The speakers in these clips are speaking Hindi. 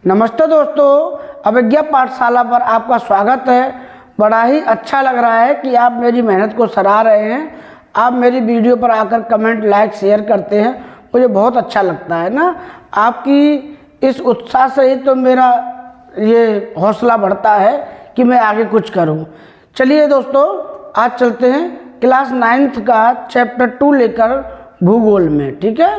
नमस्ते दोस्तों, अभिज्ञा पाठशाला पर आपका स्वागत है। बड़ा ही अच्छा लग रहा है कि आप मेरी मेहनत को सराह रहे हैं। आप मेरी वीडियो पर आकर कमेंट, लाइक, शेयर करते हैं, मुझे बहुत अच्छा लगता है ना। आपकी इस उत्साह से ही तो मेरा ये हौसला बढ़ता है कि मैं आगे कुछ करूं। चलिए दोस्तों, आज चलते हैं क्लास 9th का चैप्टर 2 लेकर भूगोल में। ठीक है,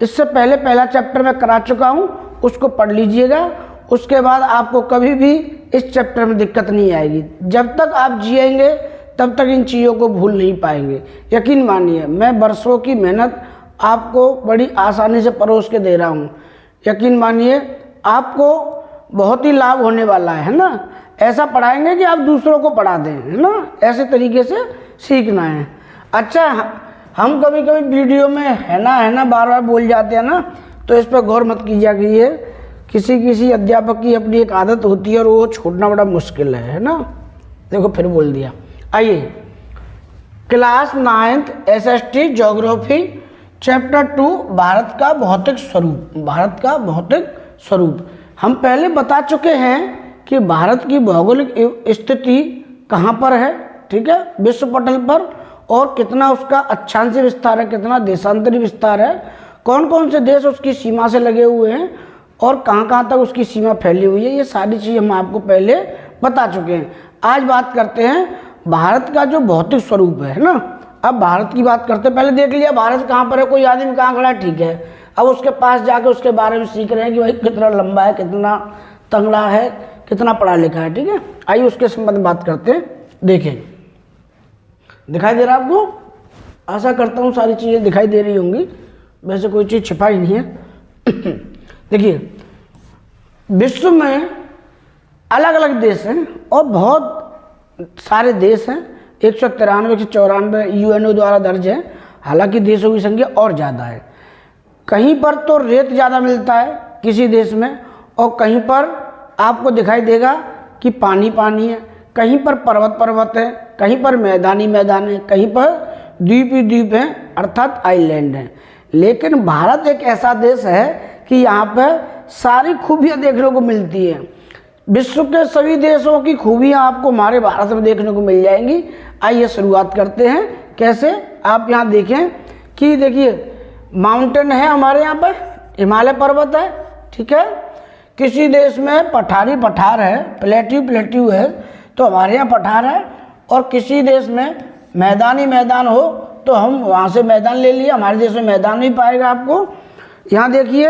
इससे पहले पहला चैप्टर मैं करा चुका हूं, उसको पढ़ लीजिएगा। उसके बाद आपको कभी भी इस चैप्टर में दिक्कत नहीं आएगी। जब तक आप जिएंगे तब तक इन चीज़ों को भूल नहीं पाएंगे। यकीन मानिए, मैं वर्षों की मेहनत आपको बड़ी आसानी से परोस के दे रहा हूँ। यकीन मानिए, आपको बहुत ही लाभ होने वाला है ना। ऐसा पढ़ाएंगे कि आप दूसरों को पढ़ा दें, है ना। ऐसे तरीके से सीखना है। अच्छा, हम कभी कभी वीडियो में है ना बार बार बोल जाते हैं ना, तो इस पर गौर मत कीजिए कि ये किसी अध्यापक की अपनी एक आदत होती है और वो छोड़ना बड़ा मुश्किल है ना। देखो, फिर बोल दिया। आइए, class 9th SST geography chapter 2 Bharat का भौतिक स्वरूप। भारत का भौतिक स्वरूप हम पहले बता चुके हैं कि भारत की भौगोलिक स्थिति कहाँ पर है। ठीक है, विश्व पटल पर, और कितना उसका अक्षांशीय विस्तार है, कितना देशांतरी विस्तार है, कौन कौन से देश उसकी सीमा से लगे हुए हैं और कहाँ कहाँ तक उसकी सीमा फैली हुई है। ये सारी चीज़ हम आपको पहले बता चुके हैं। आज बात करते हैं भारत का जो भौतिक स्वरूप है ना। अब भारत की बात करते हैं। पहले देख लिया भारत कहाँ पर है, कोई आदमी कहाँ खड़ा है, ठीक है। अब उसके पास जाके उसके बारे में सीख रहे हैं कि भाई कितना लंबा है, कितना तंगड़ा है, कितना पढ़ा लिखा है। ठीक है, आइए उसके संबंध में बात करते हैं। देखें, दिखाई दे रहा है आपको? आशा करता हूँ सारी चीज़ें दिखाई दे रही होंगी। वैसे कोई चीज़ छिपाई नहीं है। देखिए, विश्व में अलग अलग देश हैं और बहुत सारे देश हैं। 193 194 UNO द्वारा दर्ज है। हालांकि देशों की संख्या और ज़्यादा है। कहीं पर तो रेत ज़्यादा मिलता है किसी देश में, और कहीं पर आपको दिखाई देगा कि पानी पानी है, कहीं पर पर्वत पर्वत है, कहीं पर मैदानी मैदान है, कहीं पर द्वीप ही द्वीप है, अर्थात आइलैंड है। लेकिन भारत एक ऐसा देश है कि यहाँ पर सारी खूबियाँ देखने को मिलती हैं। विश्व के सभी देशों की खूबियाँ आपको हमारे भारत में देखने को मिल जाएंगी। आइए शुरुआत करते हैं। कैसे? आप यहाँ देखें कि देखिए, माउंटेन है हमारे यहाँ पर, हिमालय पर्वत है। ठीक है, किसी देश में पठारी पठार है, प्लेट्यू है, तो हमारे यहाँ पठार है। और किसी देश में मैदानी मैदान हो तो हम वहाँ से मैदान ले लिए। हमारे देश में मैदान नहीं पाएगा आपको। यहाँ देखिए,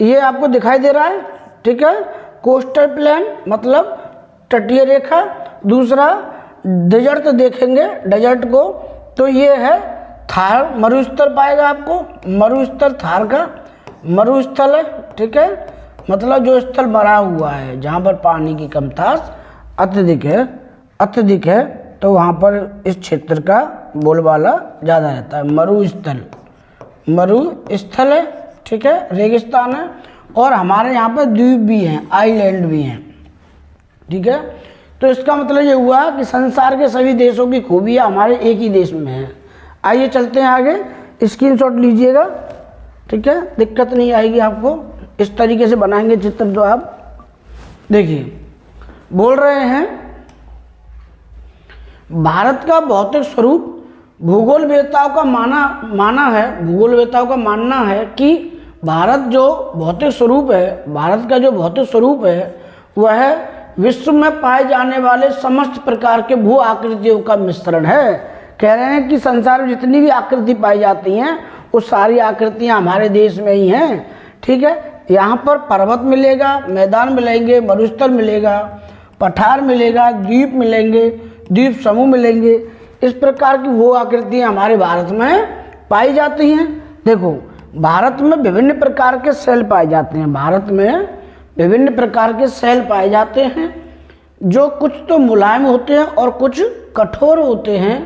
ये आपको दिखाई दे रहा है। ठीक है, कोस्टल प्लेन मतलब तटीय रेखा। दूसरा डेजर्ट देखेंगे, डेजर्ट को, तो ये है थार मरुस्थल पाएगा आपको। मरुस्थल थार का मरुस्थल है। ठीक है, मतलब जो स्थल भरा हुआ है, जहाँ पर पानी की कमतास अत्यधिक है, तो वहाँ पर इस क्षेत्र का बोलबाला ज़्यादा रहता है। मरुस्थल है। ठीक है, रेगिस्तान है। और हमारे यहाँ पर द्वीप भी हैं, आइलैंड भी हैं। ठीक है, तो इसका मतलब ये हुआ कि संसार के सभी देशों की खूबियाँ हमारे एक ही देश में हैं। आइए चलते हैं आगे। स्क्रीनशॉट लीजिएगा। ठीक है, दिक्कत नहीं आएगी आपको। इस तरीके से बनाएंगे चित्र। तो आप देखिए, बोल रहे हैं भारत का भौतिक स्वरूप। भूगोलवेत्ताओं का मानना है कि भारत जो भौतिक स्वरूप है, भारत का जो भौतिक स्वरूप है, वह विश्व में पाए जाने वाले समस्त प्रकार के भू आकृतियों का मिश्रण है। कह रहे हैं कि संसार में जितनी भी आकृति पाई जाती हैं, वो सारी आकृतियां हमारे देश में ही हैं। ठीक है, यहाँ पर पर्वत मिलेगा, मैदान मिलेंगे, मरुस्थल मिलेगा, पठार मिलेगा, द्वीप मिलेंगे, द्वीप समूह मिलेंगे। इस प्रकार की वो आकृतियाँ हमारे भारत में पाई जाती हैं। देखो, भारत में विभिन्न प्रकार के सेल पाए जाते हैं। भारत में विभिन्न प्रकार के सेल पाए जाते हैं, जो कुछ तो मुलायम होते हैं और कुछ कठोर होते हैं।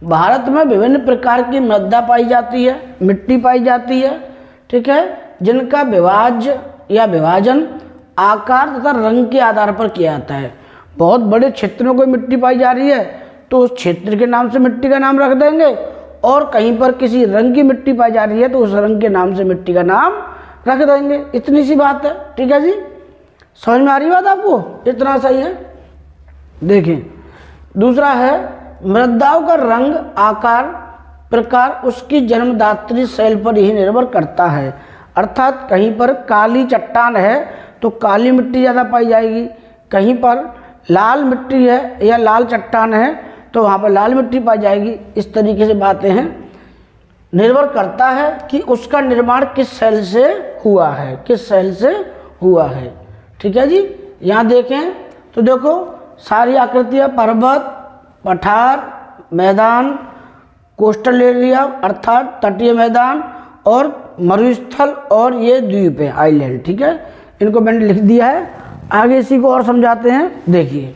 भारत में विभिन्न प्रकार की मृदा पाई जाती है, मिट्टी पाई जाती है। ठीक है, जिनका विभाजन आकार तथा रंग के आधार पर किया जाता है। बहुत बड़े क्षेत्र में कोई मिट्टी पाई जा रही है तो उस क्षेत्र के नाम से मिट्टी का नाम रख देंगे, और कहीं पर किसी रंग की मिट्टी पाई जा रही है तो उस रंग के नाम से मिट्टी का नाम रख देंगे। इतनी सी बात है। ठीक है जी, समझ में आ रही बात आपको? इतना सही है। देखें दूसरा है मृदाओं का रंग, आकार, प्रकार उसकी जन्मदात्री सेल पर ही निर्भर करता है। अर्थात कहीं पर काली चट्टान है तो काली मिट्टी ज़्यादा पाई जाएगी, कहीं पर लाल मिट्टी है या लाल चट्टान है तो वहाँ पर लाल मिट्टी पाई जाएगी। इस तरीके से बातें हैं। निर्भर करता है कि उसका निर्माण किस सेल से हुआ है, किस सेल से हुआ है। ठीक है जी। यहाँ देखें तो देखो सारी आकृतियाँ पर्वत, पठार, मैदान, कोस्टल एरिया अर्थात तटीय मैदान और मरुस्थल और ये द्वीप है, आइलैंड। ठीक है, इनको मैंने लिख दिया है। आगे इसी को और समझाते हैं। देखिए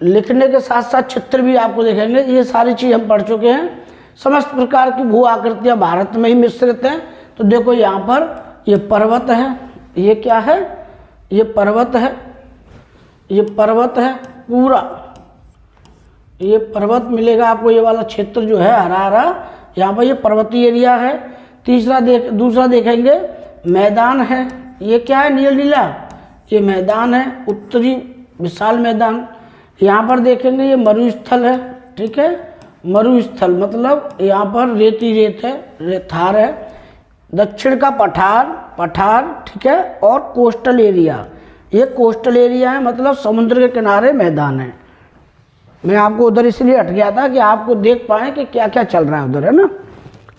लिखने के साथ साथ चित्र भी आपको देखेंगे। ये सारी चीज़ हम पढ़ चुके हैं। समस्त प्रकार की भू आकृतियाँ भारत में ही मिश्रित हैं। तो देखो यहाँ पर ये पर्वत है, ये क्या है, ये पर्वत है, ये पर्वत है पूरा, ये पर्वत मिलेगा आपको। ये वाला क्षेत्र जो है हरा हरा, यहाँ पर ये पर्वतीय एरिया है। दूसरा देखेंगे मैदान है, ये क्या है, नील नीला, ये मैदान है, उत्तरी विशाल मैदान। यहाँ पर देखेंगे ये मरुस्थल है। ठीक है, मरुस्थल मतलब यहाँ पर रेती रेत है, थार है। दक्षिण का पठार, ठीक है, और कोस्टल एरिया, ये कोस्टल एरिया है मतलब समुद्र के किनारे मैदान है। मैं आपको उधर इसलिए हट गया था कि आपको देख पाएँ कि क्या क्या चल रहा है उधर, है ना।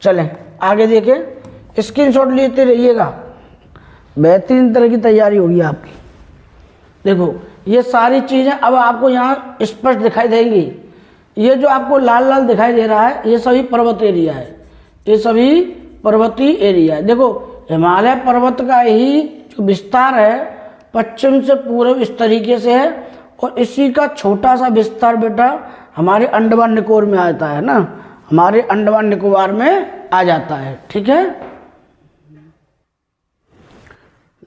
चलें आगे देखें, स्क्रीनशॉट लेते रहिएगा, बेहतरीन तरह की तैयारी होगी आपकी। देखो ये सारी चीज़ें अब आपको यहाँ स्पष्ट दिखाई देंगी। ये जो आपको लाल लाल दिखाई दे रहा है ये सभी पर्वत एरिया है, ये सभी पर्वतीय एरिया है। देखो हिमालय पर्वत का ही जो विस्तार है पश्चिम से पूर्व इस तरीके से है और इसी का छोटा सा विस्तार बेटा हमारे अंडमान निकोबार में आता है ना, हमारे अंडमान निकोबार में आ जाता है। ठीक है,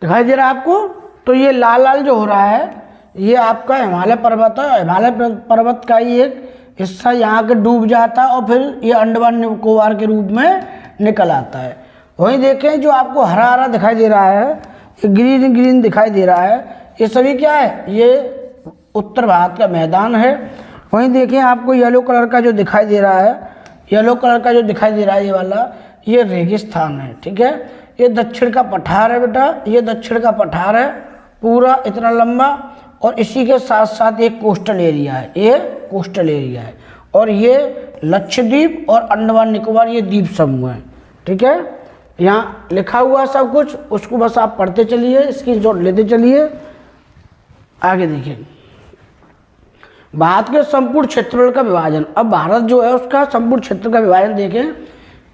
दिखाई दे रहा है आपको। तो ये लाल लाल जो हो रहा है ये आपका हिमालय पर्वत है। हिमालय पर्वत का ही एक हिस्सा यहाँ के डूब जाता है और फिर ये अंडमान निकोबार के रूप में निकल आता है। वहीं देखें जो आपको हरा हरा दिखाई दे रहा है, ये ग्रीन ग्रीन दिखाई दे रहा है, ये सभी क्या है, ये उत्तर भारत का मैदान है। वहीं देखें आपको येलो कलर का जो दिखाई दे रहा है, येलो कलर का जो दिखाई दे रहा है ये वाला, ये रेगिस्तान है। ठीक है, ये दक्षिण का पठार है बेटा, ये दक्षिण का पठार है पूरा इतना लंबा और इसी के साथ साथ एक कोस्टल एरिया है, ये कोस्टल एरिया है और ये लक्षद्वीप और अंडमान निकोबार ये द्वीप समूह है। ठीक है, यहाँ लिखा हुआ सब कुछ, उसको बस आप पढ़ते चलिए, स्क्रीनशॉट लेते चलिए। आगे देखिए भारत के संपूर्ण क्षेत्रफल का विभाजन। अब भारत जो है उसका संपूर्ण क्षेत्र का विभाजन देखें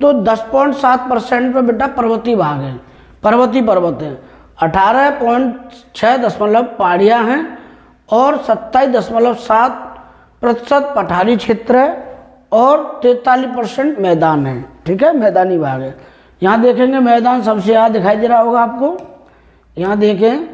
तो 10.7% पर बेटा पर्वतीय भाग है, पर्वतीय पर्वत है। 18.6 पहाड़ियाँ हैं और 27.7% पठारी क्षेत्र है और 43% मैदान है। ठीक है, मैदानी भाग है। यहाँ देखेंगे मैदान सबसे ज़्यादा दिखाई दे रहा होगा आपको, यहाँ देखें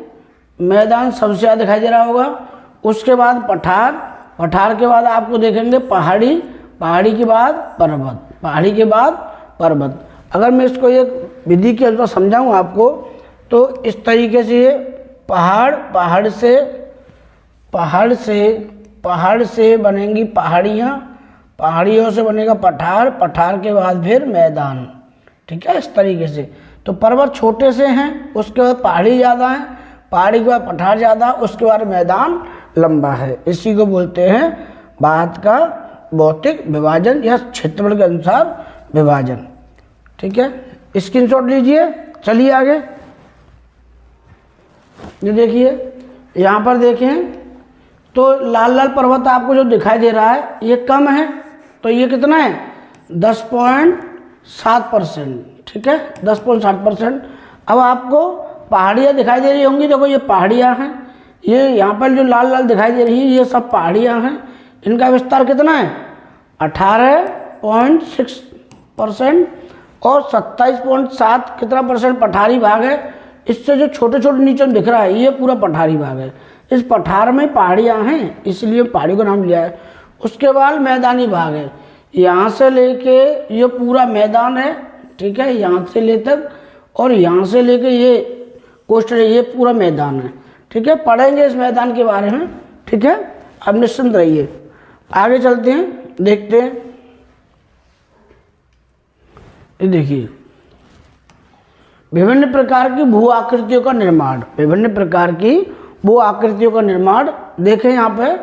मैदान सबसे ज़्यादा दिखाई दे रहा होगा। उसके बाद पठार, पठार के बाद आपको देखेंगे पहाड़ी, पहाड़ी के बाद पर्वत, पहाड़ी के बाद पर्वत। अगर मैं इसको एक विधि के अनुसार समझाऊँ आपको तो इस तरीके से ये पहाड़, पहाड़ से बनेंगी पहाड़ियाँ, पहाड़ियों से बनेगा पठार, पठार के बाद फिर मैदान। ठीक है, इस तरीके से। तो पर्वत छोटे से हैं, उसके बाद पहाड़ी ज़्यादा है, पहाड़ी के बाद पठार ज़्यादा, उसके बाद मैदान लंबा है। इसी को बोलते हैं भारत का भौतिक विभाजन या क्षेत्रफल के अनुसार विभाजन। ठीक है, स्क्रीनशॉट लीजिए। चलिए आगे, ये देखिए यहाँ पर देखें तो लाल लाल पर्वत आपको जो दिखाई दे रहा है ये कम है, तो ये कितना है 10.7%। ठीक है, 10.7%। अब आपको पहाड़ियाँ दिखाई दे रही होंगी, देखो ये पहाड़ियाँ हैं, ये यहाँ पर जो लाल लाल दिखाई दे रही है ये सब पहाड़ियाँ हैं। इनका विस्तार कितना है 18.6% और 27.7 कितना परसेंट पठारी भाग है। इससे जो छोटे छोटे नीचे दिख रहा है ये पूरा पठारी भाग है। इस पठार में पहाड़ियाँ हैं इसलिए पहाड़ी का नाम लिया है। उसके बाद मैदानी भाग है, यहाँ से लेके ये पूरा मैदान है। ठीक है, यहाँ से ले तक और यहाँ से लेके ये कोस्टल, ये पूरा मैदान है। ठीक है, पढ़ेंगे इस मैदान के बारे में। ठीक है, अब निश्चिंत रहिए। आगे चलते हैं, देखते हैं। ये देखिए, विभिन्न प्रकार की भू आकृतियों का निर्माण, विभिन्न प्रकार की भू आकृतियों का निर्माण देखें यहाँ पे।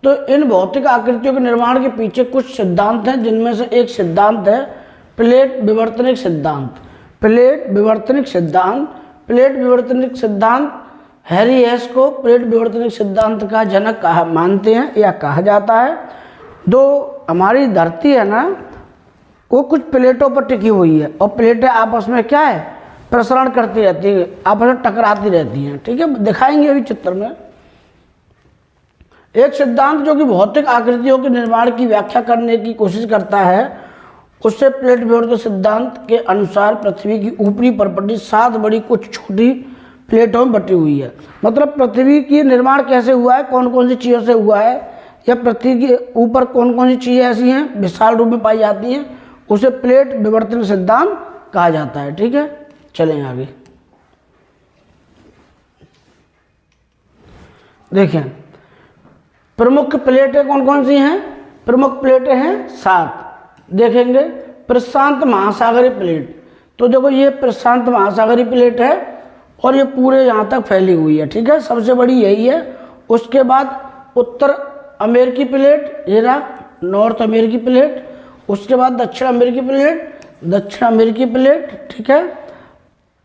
तो इन भौतिक आकृतियों के निर्माण के पीछे कुछ सिद्धांत हैं, जिनमें से एक सिद्धांत है प्लेट विवर्तनिक सिद्धांत। प्लेट विवर्तनिक सिद्धांत, प्लेट विवर्तनिक सिद्धांत हैरी हेस को प्लेट विवर्तनिक सिद्धांत का जनक मानते हैं या कहा जाता है। जो हमारी धरती है ना, वो कुछ प्लेटों पर टिकी हुई है, और प्लेटें आपस में क्या है, प्रसरण करती रहती है, आपस में टकराती रहती हैं। ठीक है, दिखाएंगे अभी चित्र में। एक सिद्धांत जो कि भौतिक आकृतियों के निर्माण की व्याख्या करने की कोशिश करता है, उससे प्लेट विवर्तन सिद्धांत के अनुसार पृथ्वी की ऊपरी परपटी 7 बड़ी कुछ छोटी प्लेटों में बटी हुई है। मतलब पृथ्वी की निर्माण कैसे हुआ है, कौन कौन सी चीज़ों से हुआ है, या पृथ्वी के ऊपर कौन कौन सी चीज़ें ऐसी हैं विशाल रूप में पाई जाती हैं, उसे प्लेट विवर्तन सिद्धांत कहा जाता है। ठीक है, चलें आगे। देखें, प्रमुख प्लेटें कौन कौन सी हैं? प्रमुख प्लेटें हैं 7। देखेंगे, प्रशांत महासागरीय प्लेट। तो देखो, ये प्रशांत महासागरीय प्लेट है और ये पूरे यहाँ तक फैली हुई है। ठीक है, सबसे बड़ी यही है। उसके बाद उत्तर अमेरिकी प्लेट, ये रहा नॉर्थ अमेरिकी प्लेट। उसके बाद दक्षिण अमेरिकी प्लेट, दक्षिण अमेरिकी प्लेट। ठीक है,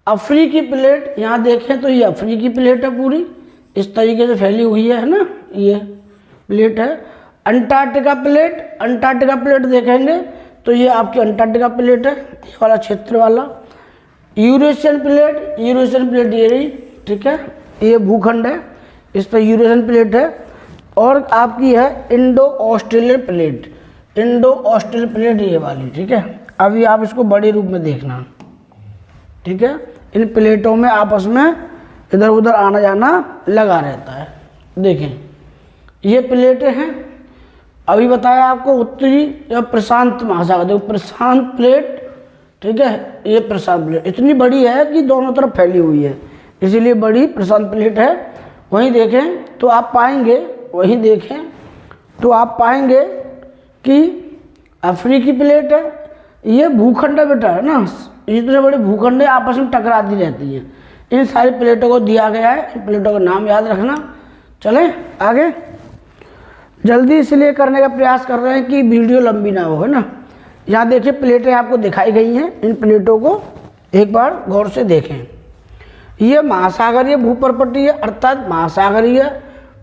अफ्रीकी प्लेट, यहाँ देखें तो ये अफ्रीकी प्लेट है, पूरी इस तरीके से फैली हुई है ना, ये प्लेट है। अंटार्कटिका प्लेट, अंटार्कटिका प्लेट देखेंगे तो ये आपकी अंटार्कटिका प्लेट है, ये वाला क्षेत्र वाला। यूरेशियन प्लेट, यूरेशियन प्लेट ये रही। ठीक है, ये भूखंड है, इस पर यूरेशियन प्लेट है। और आपकी है Indo Australian plate, Indo Australian plate ये वाली। ठीक है, अभी आप इसको बड़े रूप में देखना। ठीक है, इन प्लेटों में आपस में इधर उधर आना जाना लगा रहता है। देखें, ये प्लेटें हैं। अभी बताया आपको उत्तरी या प्रशांत महासागर, देखो प्रशांत प्लेट। ठीक है, ये प्रशांत प्लेट इतनी बड़ी है कि दोनों तरफ फैली हुई है, इसीलिए बड़ी प्रशांत प्लेट है। वहीं देखें तो आप पाएंगे, वहीं देखें तो आप पाएंगे कि अफ्रीकी प्लेट है, ये भूखंड बेटा है ना, इतने बड़े भूखंड आपस में टकराती रहती हैं। इन सारी प्लेटों को दिया गया है, इन प्लेटों का नाम याद रखना। चलें आगे, जल्दी इसलिए करने का प्रयास कर रहे हैं कि वीडियो लंबी ना हो, है ना। यहाँ देखिए, प्लेटें आपको दिखाई गई हैं, इन प्लेटों को एक बार गौर से देखें। ये महासागरीय भूपरपटी है, अर्थात महासागरीय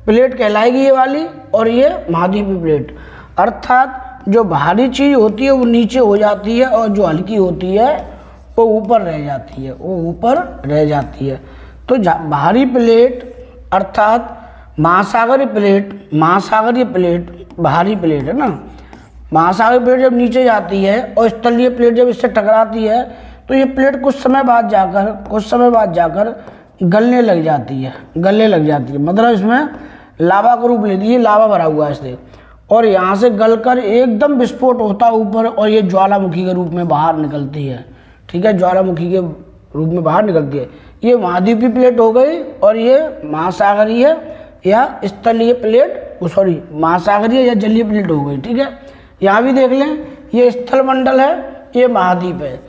प्लेट कहलाएगी ये वाली, और ये महाद्वीपीय प्लेट। अर्थात जो भारी चीज़ होती है वो नीचे हो जाती है, और जो हल्की होती है वो ऊपर रह जाती है, वो ऊपर रह जाती है। तो भारी प्लेट अर्थात महासागरीय प्लेट, महासागरीय प्लेट भारी प्लेट है ना। महासागरीय प्लेट जब नीचे जाती है और स्थलीय प्लेट जब इससे टकराती है, तो ये प्लेट कुछ समय बाद जाकर गलने लग जाती है, गलने लग जाती है। मतलब इसमें लावा का रूप लेती है, लावा भरा हुआ है इससे, और यहाँ से गलकर एकदम विस्फोट होता है ऊपर, और ये ज्वालामुखी के रूप में बाहर निकलती है। ठीक है, ज्वालामुखी के रूप में बाहर निकलती है। ये महाद्वीपीय प्लेट हो गई, और ये महासागरीय या स्थलीय प्लेट, सॉरी महासागरीय या जलीय प्लेट हो गई। ठीक है, यहाँ भी देख लें, ये स्थल मंडल है, ये महाद्वीप है।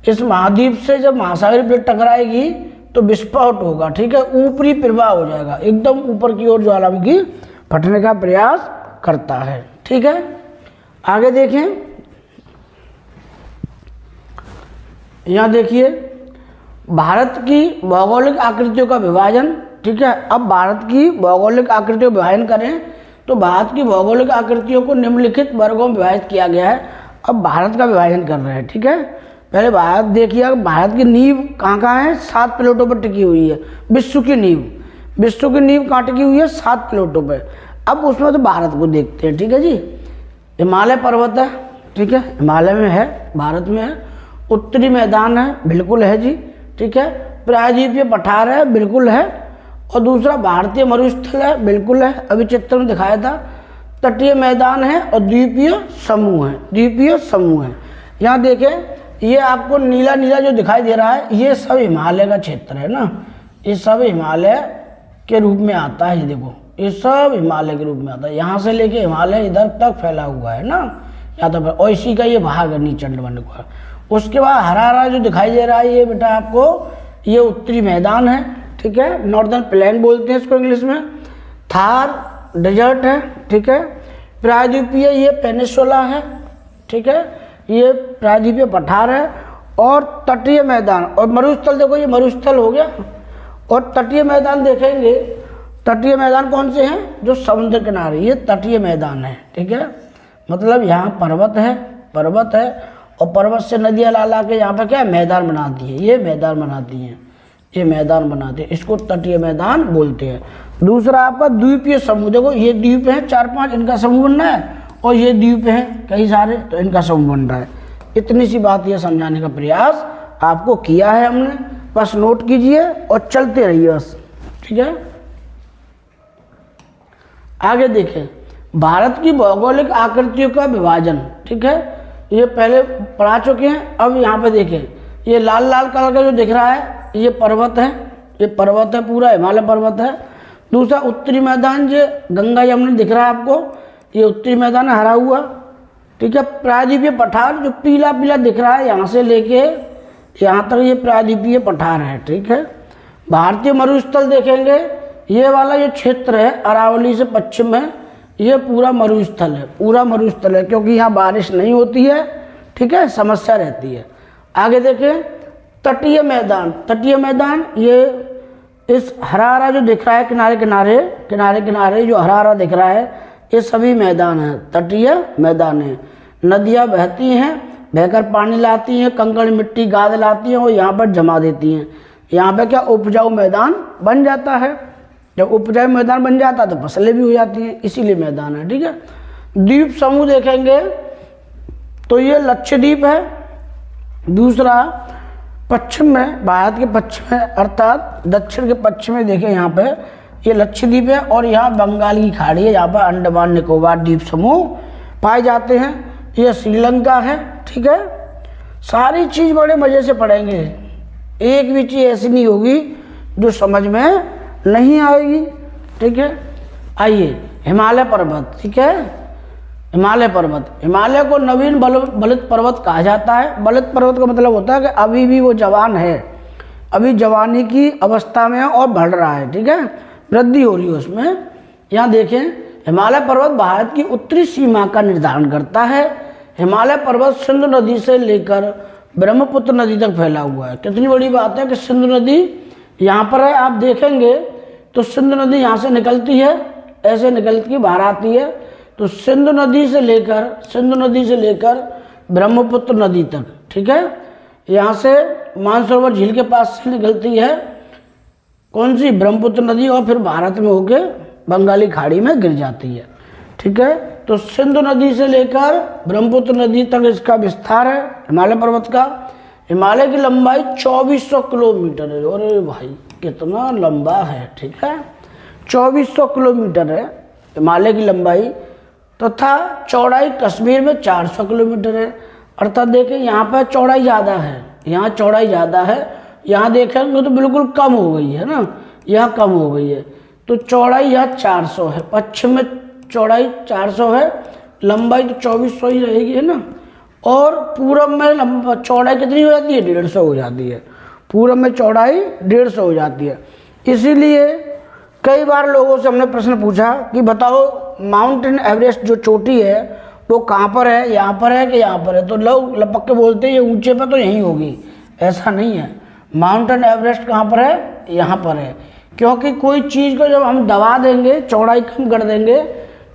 इस महाद्वीप से जब महासागरीय प्लेट टकराएगी तो विस्फोट होगा। ठीक है, ऊपरी प्रवाह हो जाएगा, एकदम ऊपर की ओर ज्वालामुखी फटने का प्रयास करता है। ठीक है, आगे देखें, यहाँ देखिए भारत की भौगोलिक आकृतियों का विभाजन। ठीक है, अब भारत की भौगोलिक आकृतियों का विभाजन करें तो भारत की भौगोलिक आकृतियों को निम्नलिखित वर्गों में विभाजित किया गया है। अब भारत का विभाजन कर रहे हैं। ठीक है, पहले भारत देखिए, भारत की नींव कहाँ है, 7 प्लेटों पर टिकी हुई है। विश्व की नींव कहाँ टिकी हुई है, 7 प्लेटों पर। अब उसमें तो भारत को देखते हैं। ठीक है जी, हिमालय पर्वत है। ठीक है, हिमालय में है, भारत में है। उत्तरी मैदान है, बिल्कुल है जी। ठीक है, प्रायद्वीपीय पठार है, बिल्कुल है। और दूसरा भारतीय मरुस्थल है, बिल्कुल है, अभी चित्र में दिखाया था। तटीय मैदान है और द्वीपीय समूह है, यहाँ देखें, ये आपको नीला नीला जो दिखाई दे रहा है, ये सब हिमालय का क्षेत्र है ना, ये सब हिमालय के रूप में आता है। ये देखो ये सब हिमालय के रूप में आता है, यहाँ से लेके हिमालय इधर तक फैला हुआ है ना, यहाँ तक। और इसी का ये भाग है नीचंड बंड का। उसके बाद हरा हरा जो दिखाई दे रहा है ये बेटा आपको, ये उत्तरी मैदान है, ठीक है, नॉर्दर्न प्लेन बोलते हैं इसको इंग्लिश में। थार डेजर्ट है, ठीक है। प्रायद्वीपीय ये पेनिसुला है, ठीक है, ये प्रायद्वीपीय पठार है। और तटीय मैदान और मरुस्थल, देखो ये मरुस्थल हो गया। और तटीय मैदान देखेंगे, तटीय मैदान कौन से हैं, जो समुद्र किनारे, ये तटीय मैदान है, ठीक है। मतलब यहाँ पर्वत है, पर्वत है, और पर्वत से नदियाँ ला ला के यहाँ पर क्या मैदान बनाती है, ये मैदान बनाती हैं, ये मैदान बनाते हैं, इसको तटीय मैदान बोलते हैं। दूसरा आपका द्वीपीय समूह, देखो ये द्वीप है 4-5, इनका समूह बन रहा है, और ये द्वीप हैं कई सारे, तो इनका समूह बन रहा है। इतनी सी बात ये समझाने का प्रयास आपको किया है हमने, बस नोट कीजिए और चलते रहिए बस, ठीक है। आगे देखें, भारत की भौगोलिक आकृतियों का विभाजन, ठीक है, ये पहले पढ़ा चुके हैं। अब यहाँ पे देखें, ये लाल लाल कलर का जो दिख रहा है ये पर्वत है, ये पर्वत है, पूरा हिमालय पर्वत है। दूसरा उत्तरी मैदान, जो गंगा यमुना दिख रहा है आपको, ये उत्तरी मैदान हरा हुआ, ठीक है। प्रायद्वीपीय पठार जो पीला पीला दिख रहा है, यहाँ से लेके यहाँ तक ये प्रायद्वीपीय पठार है, ठीक है। भारतीय मरुस्थल देखेंगे, ये वाला ये क्षेत्र है अरावली से पश्चिम में, ये पूरा मरुस्थल है, पूरा मरुस्थल है, क्योंकि यहाँ बारिश नहीं होती है, ठीक है, समस्या रहती है। आगे देखें, तटीय मैदान, तटीय मैदान ये इस हरा हरा जो दिख रहा है किनारे किनारे किनारे किनारे जो हरा हरा दिख रहा है, ये सभी मैदान हैं, तटीय मैदान है। नदियाँ बहती हैं, बहकर पानी लाती हैं, कंकड़ मिट्टी गाद लाती हैं और यहाँ पर जमा देती हैं। यहाँ पे क्या उपजाऊ मैदान बन जाता है, जब उपजाऊ मैदान बन जाता है तो फसलें भी हो जाती हैं, इसीलिए मैदान है, ठीक है। द्वीप समूह देखेंगे तो ये लक्षद्वीप है। दूसरा पश्चिम में, भारत के पश्चिम में अर्थात दक्षिण के पश्चिम में देखें, यहाँ पे ये लक्षद्वीप है और यहाँ बंगाल की खाड़ी है, यहाँ पर अंडमान निकोबार द्वीप समूह पाए जाते हैं। ये श्रीलंका है, ठीक है। सारी चीज़ बड़े मज़े से पढ़ेंगे, एक भी चीज़ ऐसी नहीं होगी जो समझ में नहीं आएगी, ठीक है। आइए, हिमालय पर्वत, ठीक है, हिमालय पर्वत। हिमालय को नवीन बलित पर्वत कहा जाता है। बलित पर्वत का मतलब होता है कि अभी भी वो जवान है, अभी जवानी की अवस्था में है और बढ़ रहा है, ठीक है, वृद्धि हो रही है उसमें। यहाँ देखें, हिमालय पर्वत भारत की उत्तरी सीमा का निर्धारण करता है। हिमालय पर्वत सिंधु नदी से लेकर ब्रह्मपुत्र नदी तक फैला हुआ है। कितनी बड़ी बात है कि सिंधु नदी यहाँ पर है, आप देखेंगे तो सिंधु नदी यहाँ से निकलती है, ऐसे निकलती है, बाहर आती है। तो सिंधु नदी से लेकर ब्रह्मपुत्र नदी तक, ठीक है, यहाँ से मानसरोवर झील के पास से निकलती है कौन सी, ब्रह्मपुत्र नदी, और फिर भारत में होके बंगाली खाड़ी में गिर जाती है, ठीक है। तो सिंधु नदी से लेकर ब्रह्मपुत्र नदी तक इसका विस्तार है हिमालय पर्वत का। हिमालय की लंबाई 2400 किलोमीटर है। अरे भाई कितना लंबा है, ठीक है, 2400 किलोमीटर है हिमालय की लंबाई, तथा चौड़ाई कश्मीर में 400 किलोमीटर है। अर्थात देखें, यहाँ पर चौड़ाई ज़्यादा है, यहाँ चौड़ाई ज़्यादा है, यहाँ देखेंगे तो बिल्कुल कम हो गई है ना, यहाँ कम हो गई है। तो चौड़ाई यहाँ 400 है, पश्चिम में चौड़ाई 400 है, लंबाई तो 2400 ही रहेगी, है ना। और पूरब में चौड़ाई कितनी हो जाती है, 150 हो जाती है। पूरब में चौड़ाई 150 हो जाती है। इसीलिए कई बार लोगों से हमने प्रश्न पूछा कि बताओ माउंटेन एवरेस्ट जो चोटी है वो कहाँ पर है, यहाँ पर है कि यहाँ पर है, तो लोग लपक के बोलते हैं ये ऊंचे पर तो यहीं होगी। ऐसा नहीं है, माउंटेन एवरेस्ट कहाँ पर है, यहाँ पर है। क्योंकि कोई चीज़ को जब हम दबा देंगे, चौड़ाई कम कर देंगे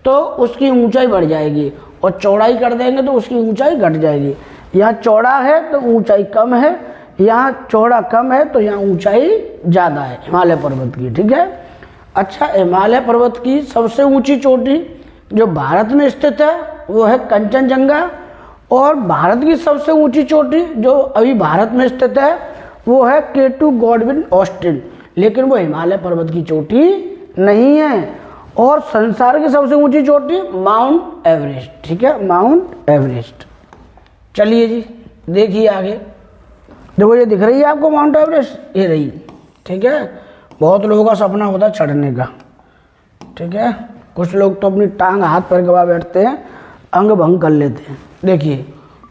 तो उसकी ऊंचाई बढ़ जाएगी, और चौड़ाई कर देंगे तो उसकी ऊंचाई घट जाएगी। यहाँ चौड़ा है तो ऊंचाई कम है, यहाँ चौड़ा कम है तो यहाँ ऊंचाई ज़्यादा है हिमालय पर्वत की, ठीक है। अच्छा, हिमालय पर्वत की सबसे ऊंची चोटी जो भारत में स्थित है वो है कंचनजंगा, और भारत की सबसे ऊंची चोटी जो अभी भारत में स्थित है वो है K2 गॉडविन ऑस्टिन, लेकिन वो हिमालय पर्वत की चोटी नहीं है। और संसार की सबसे ऊंची चोटी माउंट एवरेस्ट, ठीक है, माउंट एवरेस्ट। चलिए जी, देखिए आगे, देखो ये दिख रही है आपको माउंट एवरेस्ट, ये रही, ठीक है। बहुत लोगों का सपना होता है चढ़ने का, ठीक है। कुछ लोग तो अपनी टांग हाथ पर गवा बैठते हैं, अंग भंग कर लेते हैं। देखिए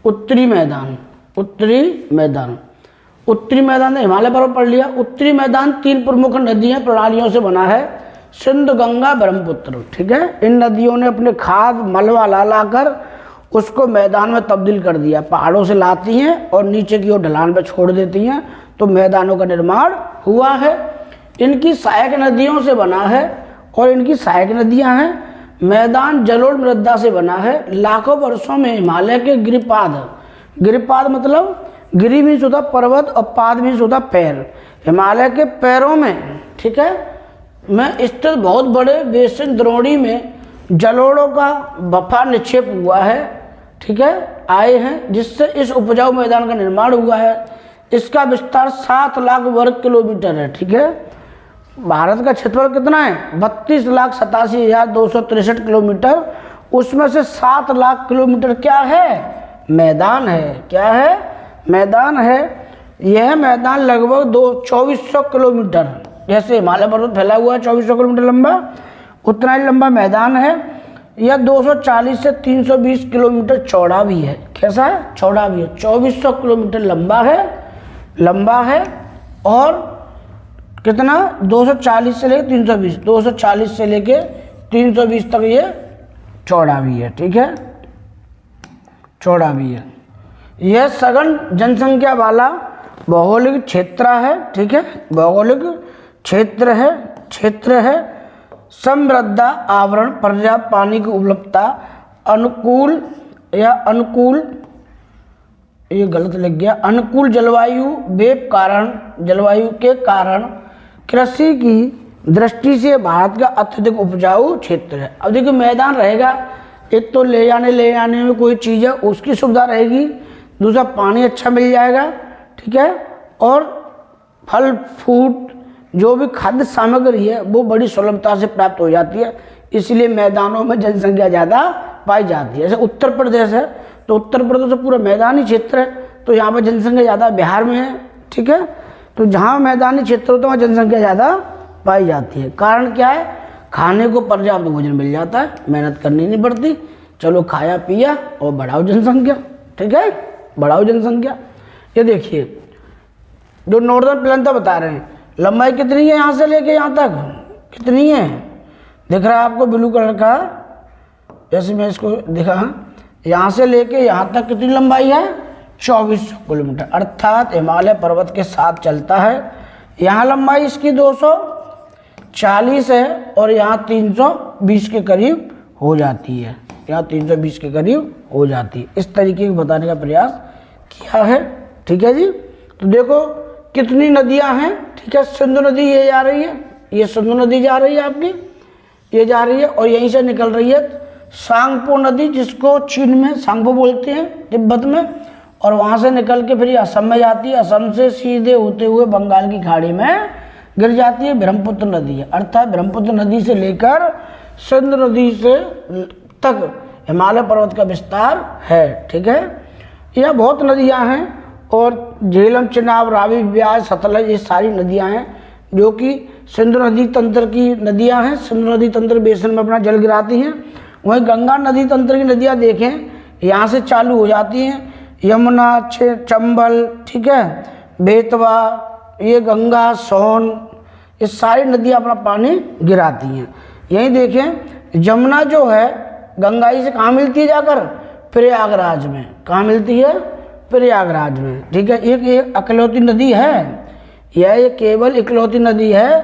उत्तरी मैदान, उत्तरी मैदान, उत्तरी मैदान ने हिमालय पर्वत पढ़ लिया। उत्तरी मैदान 3 प्रमुख नदियां प्रणालियों से बना है, सिंधु, गंगा, ब्रह्मपुत्र, ठीक है। इन नदियों ने अपने खाद मलबा ला लाकर उसको मैदान में तब्दील कर दिया। पहाड़ों से लाती हैं और नीचे की ओर ढलान पर छोड़ देती हैं, तो मैदानों का निर्माण हुआ है। इनकी सहायक नदियों से बना है और इनकी सहायक नदियां हैं। मैदान जलोढ़ मृदा से बना है। लाखों वर्षों में हिमालय के गिरिपाद, गिरिपाद मतलब गिरी भी होता पर्वत और पाद भी होता पैर, हिमालय के पैरों में, ठीक है, में स्थित बहुत बड़े बेसिन द्रोणी में जलोढ़ों का बफा निक्षेप हुआ है, ठीक है, आए हैं, जिससे इस उपजाऊ मैदान का निर्माण हुआ है। इसका विस्तार 7 लाख वर्ग किलोमीटर है, ठीक है। भारत का क्षेत्रफल कितना है? 32,87,263 किलोमीटर। उसमें से 7 लाख किलोमीटर क्या है? मैदान है। क्या है? मैदान है। यह मैदान लगभग 2400 किलोमीटर, जैसे हिमालय पर्वत फैला हुआ है 2400 किलोमीटर लंबा, उतना ही लंबा मैदान है। यह 240 से 320 किलोमीटर चौड़ा भी है। कैसा है? चौड़ा भी है। 2400 किलोमीटर लंबा है और कितना? 240 से लेकर 320, 240 से लेकर 320 तक ये चौड़ा भी है, ठीक है, चौड़ा भी है। यह सघन जनसंख्या वाला भौगोलिक क्षेत्र है, ठीक है, भौगोलिक क्षेत्र है। समृद्ध आवरण, पर्याप्त पानी की उपलब्धता, अनुकूल, ये गलत लग गया, अनुकूल जलवायु के कारण कृषि की दृष्टि से भारत का अत्यधिक उपजाऊ क्षेत्र है। अब देखिए मैदान रहेगा, एक तो ले जाने में कोई चीज़ है उसकी सुविधा रहेगी, दूसरा पानी अच्छा मिल जाएगा, ठीक है, और फल फ्रूट जो भी खाद्य सामग्री है वो बड़ी सुलभता से प्राप्त हो जाती है। इसलिए मैदानों में जनसंख्या ज़्यादा पाई जाती है। जैसे उत्तर प्रदेश है तो उत्तर प्रदेश तो पूरा मैदानी क्षेत्र है, तो यहाँ पर जनसंख्या ज़्यादा बिहार में है, ठीक है। तो जहाँ मैदानी क्षेत्र होता है वहाँ जनसंख्या ज़्यादा पाई जाती है। कारण क्या है? खाने को पर्याप्त भोजन मिल जाता है, मेहनत करनी नहीं पड़ती, चलो खाया पिया और बढ़ाओ जनसंख्या, ठीक है, बढ़ाओ जनसंख्या। ये देखिए जो नॉर्दर्न प्लेन बता रहे हैं, लंबाई कितनी है यहाँ से लेके यहाँ तक, कितनी है? दिख रहा है आपको ब्लू कलर का, जैसे मैं इसको दिखा, यहाँ से लेके यहाँ तक कितनी लंबाई है? 2400 किलोमीटर, अर्थात हिमालय पर्वत के साथ चलता है। यहाँ लंबाई इसकी 240 है और यहाँ 320 के करीब हो जाती है, यहाँ 320 के करीब हो जाती है। इस तरीके से बताने का प्रयास किया है, ठीक है जी। तो देखो कितनी नदियाँ हैं, ठीक है। सिंधु नदी ये जा रही है, ये सिंधु नदी जा रही है आपकी, ये जा रही है, और यहीं से निकल रही है सांगपो नदी, जिसको चीन में सांगपो बोलते हैं, तिब्बत में, और वहाँ से निकल के फिर ये असम में जाती है। असम से सीधे होते हुए बंगाल की खाड़ी में गिर जाती है। ब्रह्मपुत्र नदी है, अर्थात ब्रह्मपुत्र नदी से लेकर सिंधु नदी से तक हिमालय पर्वत का विस्तार है, ठीक है। यह बहुत नदियाँ हैं, और झेलम, चिनाब, रावी, ब्यास, सतलज, ये सारी नदियाँ हैं जो कि सिंधु नदी तंत्र की नदियाँ हैं। सिंधु नदी तंत्र बेसिन में अपना जल गिराती हैं। वहीं गंगा नदी तंत्र की नदियाँ देखें, यहाँ से चालू हो जाती हैं, यमुना, चंबल, ठीक है, बेतवा, ये गंगा, सोन, ये सारी नदियाँ अपना पानी गिराती हैं। यहीं देखें यमुना जो है गंगा जी से कहाँ मिलती है? जाकर प्रयागराज में। कहाँ मिलती है? प्रयागराज में, ठीक है। एक इकलौती नदी है, यह केवल इकलौती नदी है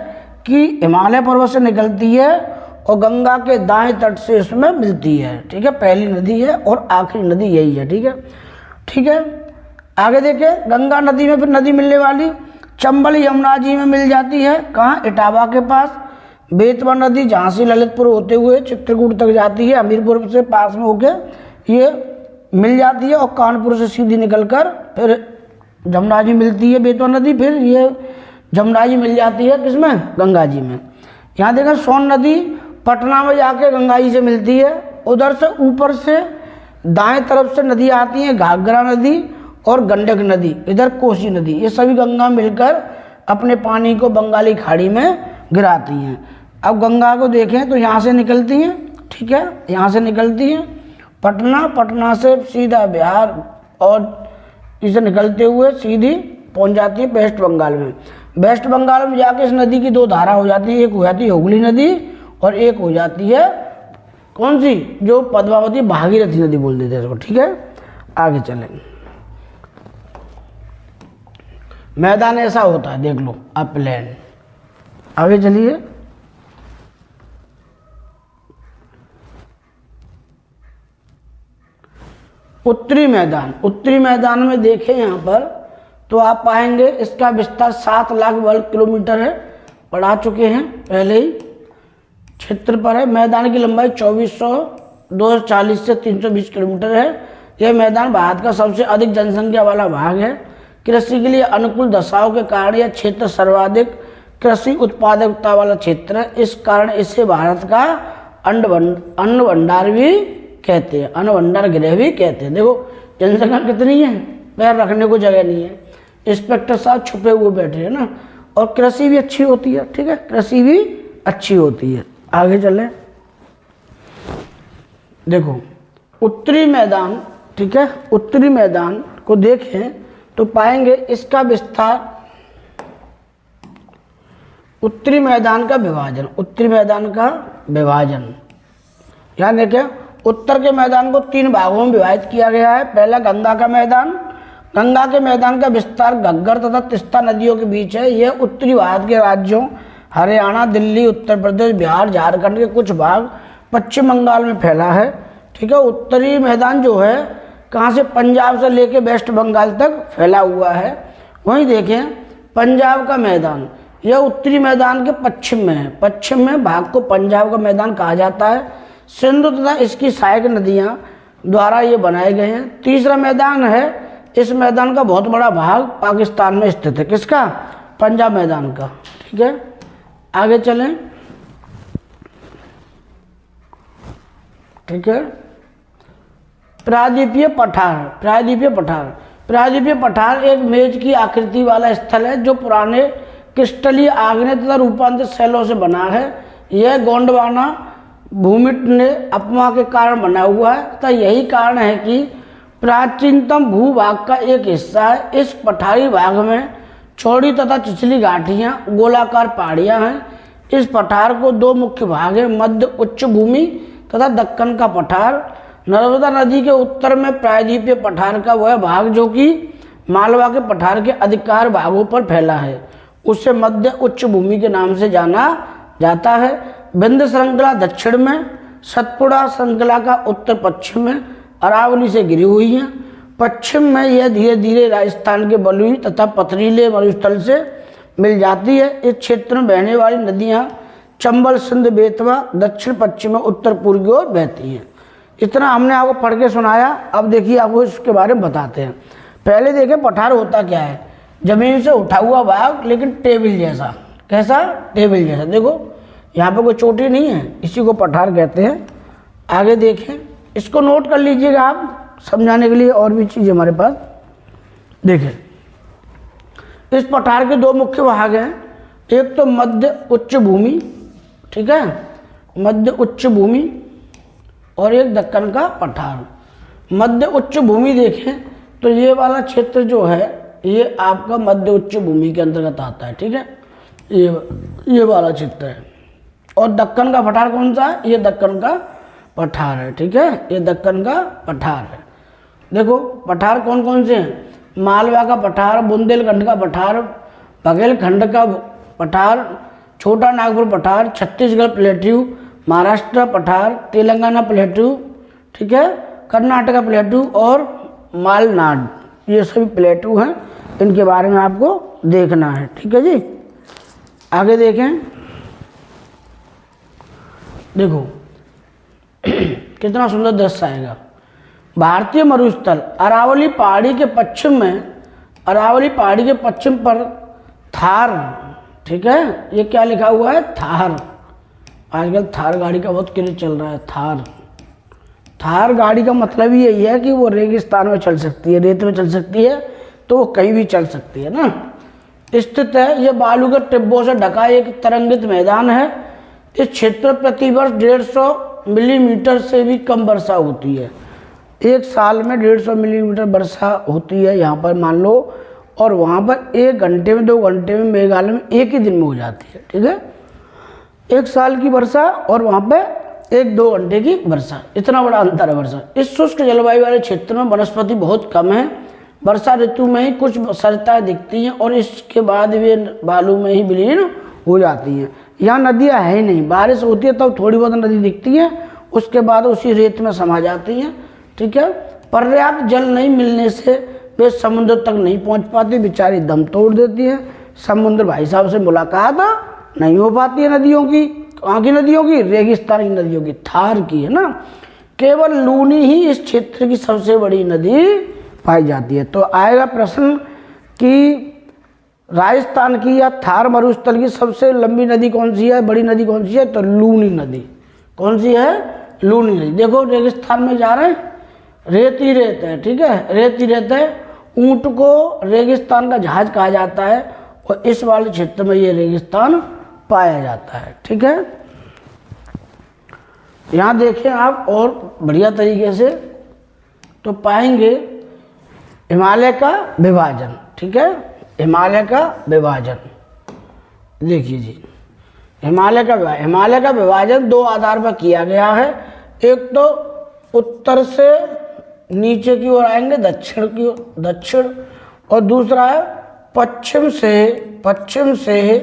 कि हिमालय पर्वत से निकलती है और गंगा के दाएं तट से इसमें मिलती है, ठीक है। पहली नदी है और आखिरी नदी यही है, ठीक है, ठीक है। आगे देखें, गंगा नदी में फिर नदी मिलने वाली चंबल यमुना जी में मिल जाती है, कहाँ? इटावा के पास। बेतवा नदी जहाँ से ललितपुर होते हुए चित्रकूट तक जाती है, हमीरपुर से पास में होके ये मिल जाती है, और कानपुर से सीधी निकलकर फिर जमुना जी मिलती है, बेतवा नदी, फिर ये जमुना जी मिल जाती है किसमें? गंगा जी में। यहाँ देखा सोन नदी पटना में जाके गंगा जी से मिलती है। उधर से ऊपर से दाएं तरफ से नदी आती हैं, घाघरा नदी और गंडक नदी, इधर कोसी नदी, ये सभी गंगा मिलकर अपने पानी को बंगाली खाड़ी में गिराती हैं। अब गंगा को देखें तो यहाँ से निकलती हैं, ठीक है, यहाँ से निकलती हैं पटना, पटना से सीधा बिहार और इसे निकलते हुए सीधी पहुँच जाती है वेस्ट बंगाल में। वेस्ट बंगाल में जाके इस नदी की दो धारा हो जाती है, एक हो जाती है हुगली नदी और एक हो जाती है कौन सी, जो पद्मावती भागीरथी नदी बोल देते हैं इसको, ठीक है। आगे चलें, मैदान ऐसा होता है, देख लो आप प्लेन। आगे चलिए, उत्तरी मैदान। उत्तरी मैदान में देखें यहाँ पर तो आप पाएंगे इसका विस्तार 7 लाख वर्ग किलोमीटर है, पढ़ा चुके हैं पहले ही क्षेत्र पर है। मैदान की लंबाई 2440 से 320 किलोमीटर है। यह मैदान भारत का सबसे अधिक जनसंख्या वाला भाग है। कृषि के लिए अनुकूल दशाओं के कारण यह क्षेत्र सर्वाधिक कृषि उत्पादकता वाला क्षेत्र है। इस कारण इसे भारत का अन्न भंडार भी कहते हैं, अन्न भंडार गृह भी कहते हैं। देखो जनसंख्या कितनी है, पैर रखने को जगह नहीं है, इंस्पेक्टर साहब छुपे हुए बैठे हैं ना, और कृषि भी अच्छी होती है, ठीक है, कृषि भी अच्छी होती है। आगे चलें, देखो उत्तरी मैदान, ठीक है, उत्तरी मैदान को देखें तो पाएंगे इसका विस्तार, उत्तरी मैदान का विभाजन, उत्तरी मैदान का विभाजन, यहाँ देखें उत्तर के मैदान को 3 भागों में विभाजित किया गया है। पहला गंगा का मैदान, गंगा के मैदान का विस्तार घग्गर तथा तिस्ता नदियों के बीच है। यह उत्तरी भारत के राज्यों हरियाणा, दिल्ली, उत्तर प्रदेश, बिहार, झारखंड के कुछ भाग, पश्चिम बंगाल में फैला है, ठीक है। उत्तरी मैदान जो है कहाँ से, पंजाब से लेके वेस्ट बंगाल तक फैला हुआ है। वहीं देखें पंजाब का मैदान, यह उत्तरी मैदान के पश्चिम में है, पश्चिम में भाग को पंजाब का मैदान कहा जाता है। सिंधु तथा इसकी सहायक नदियाँ द्वारा ये बनाए गए हैं। तीसरा मैदान है, इस मैदान का बहुत बड़ा भाग पाकिस्तान में स्थित है, किसका, पंजाब मैदान का, ठीक है। आगे चलें, ठीक है। प्रायद्वीपीय पठार, प्रायद्वीपीय पठार, प्रायद्वीपीय पठार एक मेज की आकृति वाला स्थल है जो पुराने क्रिस्टलीय आग्नेय तथा रूपांतरित शैलों से बना है। यह गोंडवाना भूमिट ने अपमा के कारण बना हुआ है तथा यही कारण है कि प्राचीनतम भूभाग का एक हिस्सा है। इस पठारी भाग में चौड़ी तथा चिछली घाटियाँ, गोलाकार पहाड़ियाँ हैं। इस पठार को 2 मुख्य भाग है, मध्य उच्च भूमि तथा दक्कन का पठार। नर्मदा नदी के उत्तर में प्रायद्वीपीय पठार का वह भाग जो कि मालवा के पठार के अधिकार भागों पर फैला है, उसे मध्य उच्च भूमि के नाम से जाना जाता है। विंध्य श्रृंखला दक्षिण में, सतपुड़ा श्रृंखला का उत्तर पश्चिम में अरावली से घिरी हुई है। पश्चिम में यह धीरे धीरे राजस्थान के बलुई तथा पथरीले मरुस्थल से मिल जाती है। इस क्षेत्र में बहने वाली नदियाँ चंबल, सिंध, बेतवा दक्षिण पश्चिम में उत्तर पूर्व की ओर बहती हैं। इतना हमने आपको पढ़ के सुनाया। अब देखिए आपको इसके बारे में बताते हैं। पहले देखें पठार होता क्या है, जमीन से उठा हुआ भाग लेकिन टेबल जैसा, कैसा, टेबल जैसा। देखो यहाँ पे कोई चोटी नहीं है, इसी को पठार कहते हैं। आगे देखें, इसको नोट कर लीजिएगा आप समझाने के लिए, और भी चीज़ हमारे पास। देखें इस पठार के 2 मुख्य भाग हैं, एक तो मध्य उच्च भूमि, ठीक है, मध्य उच्च भूमि, और एक दक्कन का पठार। मध्य उच्च भूमि देखें तो ये वाला क्षेत्र जो है ये आपका मध्य उच्च भूमि के अंतर्गत आता है, ठीक है, ये वाला क्षेत्र है। और दक्कन का पठार कौन सा है, ये दक्कन का पठार है, ठीक है, ये दक्कन का पठार है। देखो पठार कौन कौन से हैं, मालवा का पठार, बुंदेलखंड का पठार, बघेलखंड का पठार, छोटा नागपुर पठार, छत्तीसगढ़ प्लेट्यू, महाराष्ट्र पठार, तेलंगाना प्लेट्यू, ठीक है, कर्नाटका प्लेट्यू और मालनाड, ये सभी प्लेट्यू हैं। इनके बारे में आपको देखना है, ठीक है जी। आगे देखें, देखो कितना सुंदर दृश्य आएगा। भारतीय मरुस्थल अरावली पहाड़ी के पश्चिम में, अरावली पहाड़ी के पश्चिम पर थार, ठीक है, ये क्या लिखा हुआ है, थार। आजकल थार गाड़ी का बहुत क्रेज चल रहा है। थार, थार गाड़ी का मतलब ही यही है कि वो रेगिस्तान में चल सकती है, रेत में चल सकती है, तो वो कहीं भी चल सकती है ना। स्थित है। ये बालू के टिब्बों से ढका एक तरंगित मैदान है। इस क्षेत्र में प्रतिवर्ष 150 मिलीमीटर से भी कम वर्षा होती है। एक साल में 150 मिलीमीटर वर्षा होती है यहाँ पर मान लो, और वहाँ पर 1 घंटे में 2 घंटे में मेघालय में एक ही दिन में हो जाती है। ठीक है, एक साल की वर्षा और वहाँ पे 1-2 घंटे की वर्षा, इतना बड़ा अंतर है वर्षा। इस शुष्क जलवायु वाले क्षेत्र में वनस्पति बहुत कम है। वर्षा ऋतु में ही कुछ सरिताएं दिखती हैं और इसके बाद वे बालू में ही विलीन हो जाती हैं। यहाँ नदियाँ है ही नहीं, बारिश होती है तब तो थोड़ी बहुत नदी दिखती है, उसके बाद उसी रेत में समा जाती हैं। ठीक है, पर्याप्त जल नहीं मिलने से वे समुद्र तक नहीं पहुँच पाती, बेचारी दम तोड़ देती हैं। समुद्र भाई साहब से मुलाकात नहीं हो पाती है नदियों की। कहाँ की नदियों की? रेगिस्तान की नदियों की, थार की, है ना। केवल लूनी ही इस क्षेत्र की सबसे बड़ी नदी पाई जाती है। तो आएगा प्रश्न कि राजस्थान की या थार मरुस्थल की सबसे लंबी नदी कौन सी है, बड़ी नदी कौन सी है? तो लूनी नदी। कौन सी है? लूनी नदी। देखो रेगिस्तान में जा रहे हैं, रेत ही रेत है। ठीक है, रेत ही रेत है। ऊंट को रेगिस्तान का जहाज कहा जाता है और इस वाले क्षेत्र में ये रेगिस्तान पाया जाता है। ठीक है, यहाँ देखें आप और बढ़िया तरीके से तो पाएंगे हिमालय का विभाजन। ठीक है, हिमालय का विभाजन देखिए जी, हिमालय का विभाजन 2 आधार पर किया गया है। एक तो उत्तर से नीचे की ओर आएंगे, दक्षिण की ओर, दक्षिण, और दूसरा है पश्चिम से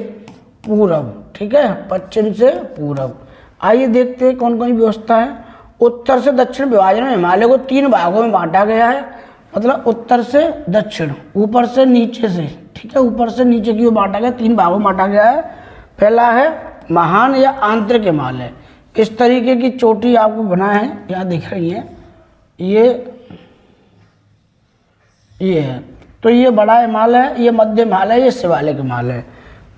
पूरब। ठीक है, पश्चिम से पूरब। आइए देखते हैं कौन कौन सी व्यवस्था है। उत्तर से दक्षिण विभाजन में हिमालय को 3 भागों में बांटा गया है, मतलब उत्तर से दक्षिण, ऊपर से नीचे से। ठीक है, ऊपर से नीचे की ओर बांटा गया, 3 भागों में बांटा गया है। पहला है महान या आंतरिक हिमालय। इस तरीके की चोटी आपको बना है, यहाँ दिख रही है, ये है। तो ये बड़ा हिमालय है, ये मध्य हिमालय, ये शिवालिक हिमालय।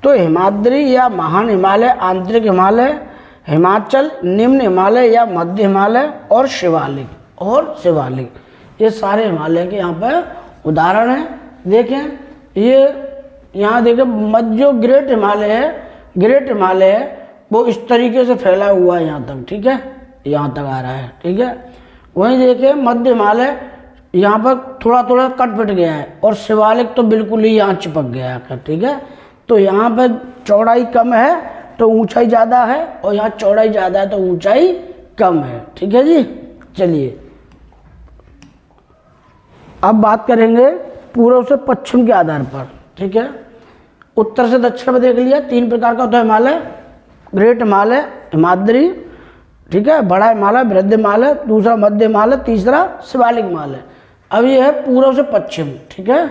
तो हिमाद्री या महान हिमालय, आंतरिक हिमालय, हिमाचल, निम्न हिमालय या मध्य हिमालय, और शिवालिक, ये सारे हिमालय के यहाँ पर उदाहरण हैं। देखें ये यहाँ देखें मध्य जो ग्रेट हिमालय है वो इस तरीके से फैला हुआ है यहाँ तक। ठीक है, यहाँ तक आ रहा है। ठीक है, वहीं देखें मध्य हिमालय यहाँ पर थोड़ा थोड़ा कट पिट गया है, और शिवालिक तो बिल्कुल ही यहाँ चिपक गया है। ठीक है, तो यहाँ पर चौड़ाई कम है तो ऊंचाई ज़्यादा है, और यहाँ चौड़ाई ज़्यादा है तो ऊंचाई कम है। ठीक है जी, चलिए अब बात करेंगे पूर्व से पश्चिम के आधार पर। ठीक है, उत्तर से दक्षिण में देख लिया, 3 प्रकार का होता है हिमालय। ग्रेट हिमालय, हिमाद्री, ठीक है, बड़ा हिमालय, बृहद हिमालय, दूसरा मध्य हिमालय, तीसरा शिवालिक हिमालय। अब ये है पूर्व से पश्चिम। ठीक है,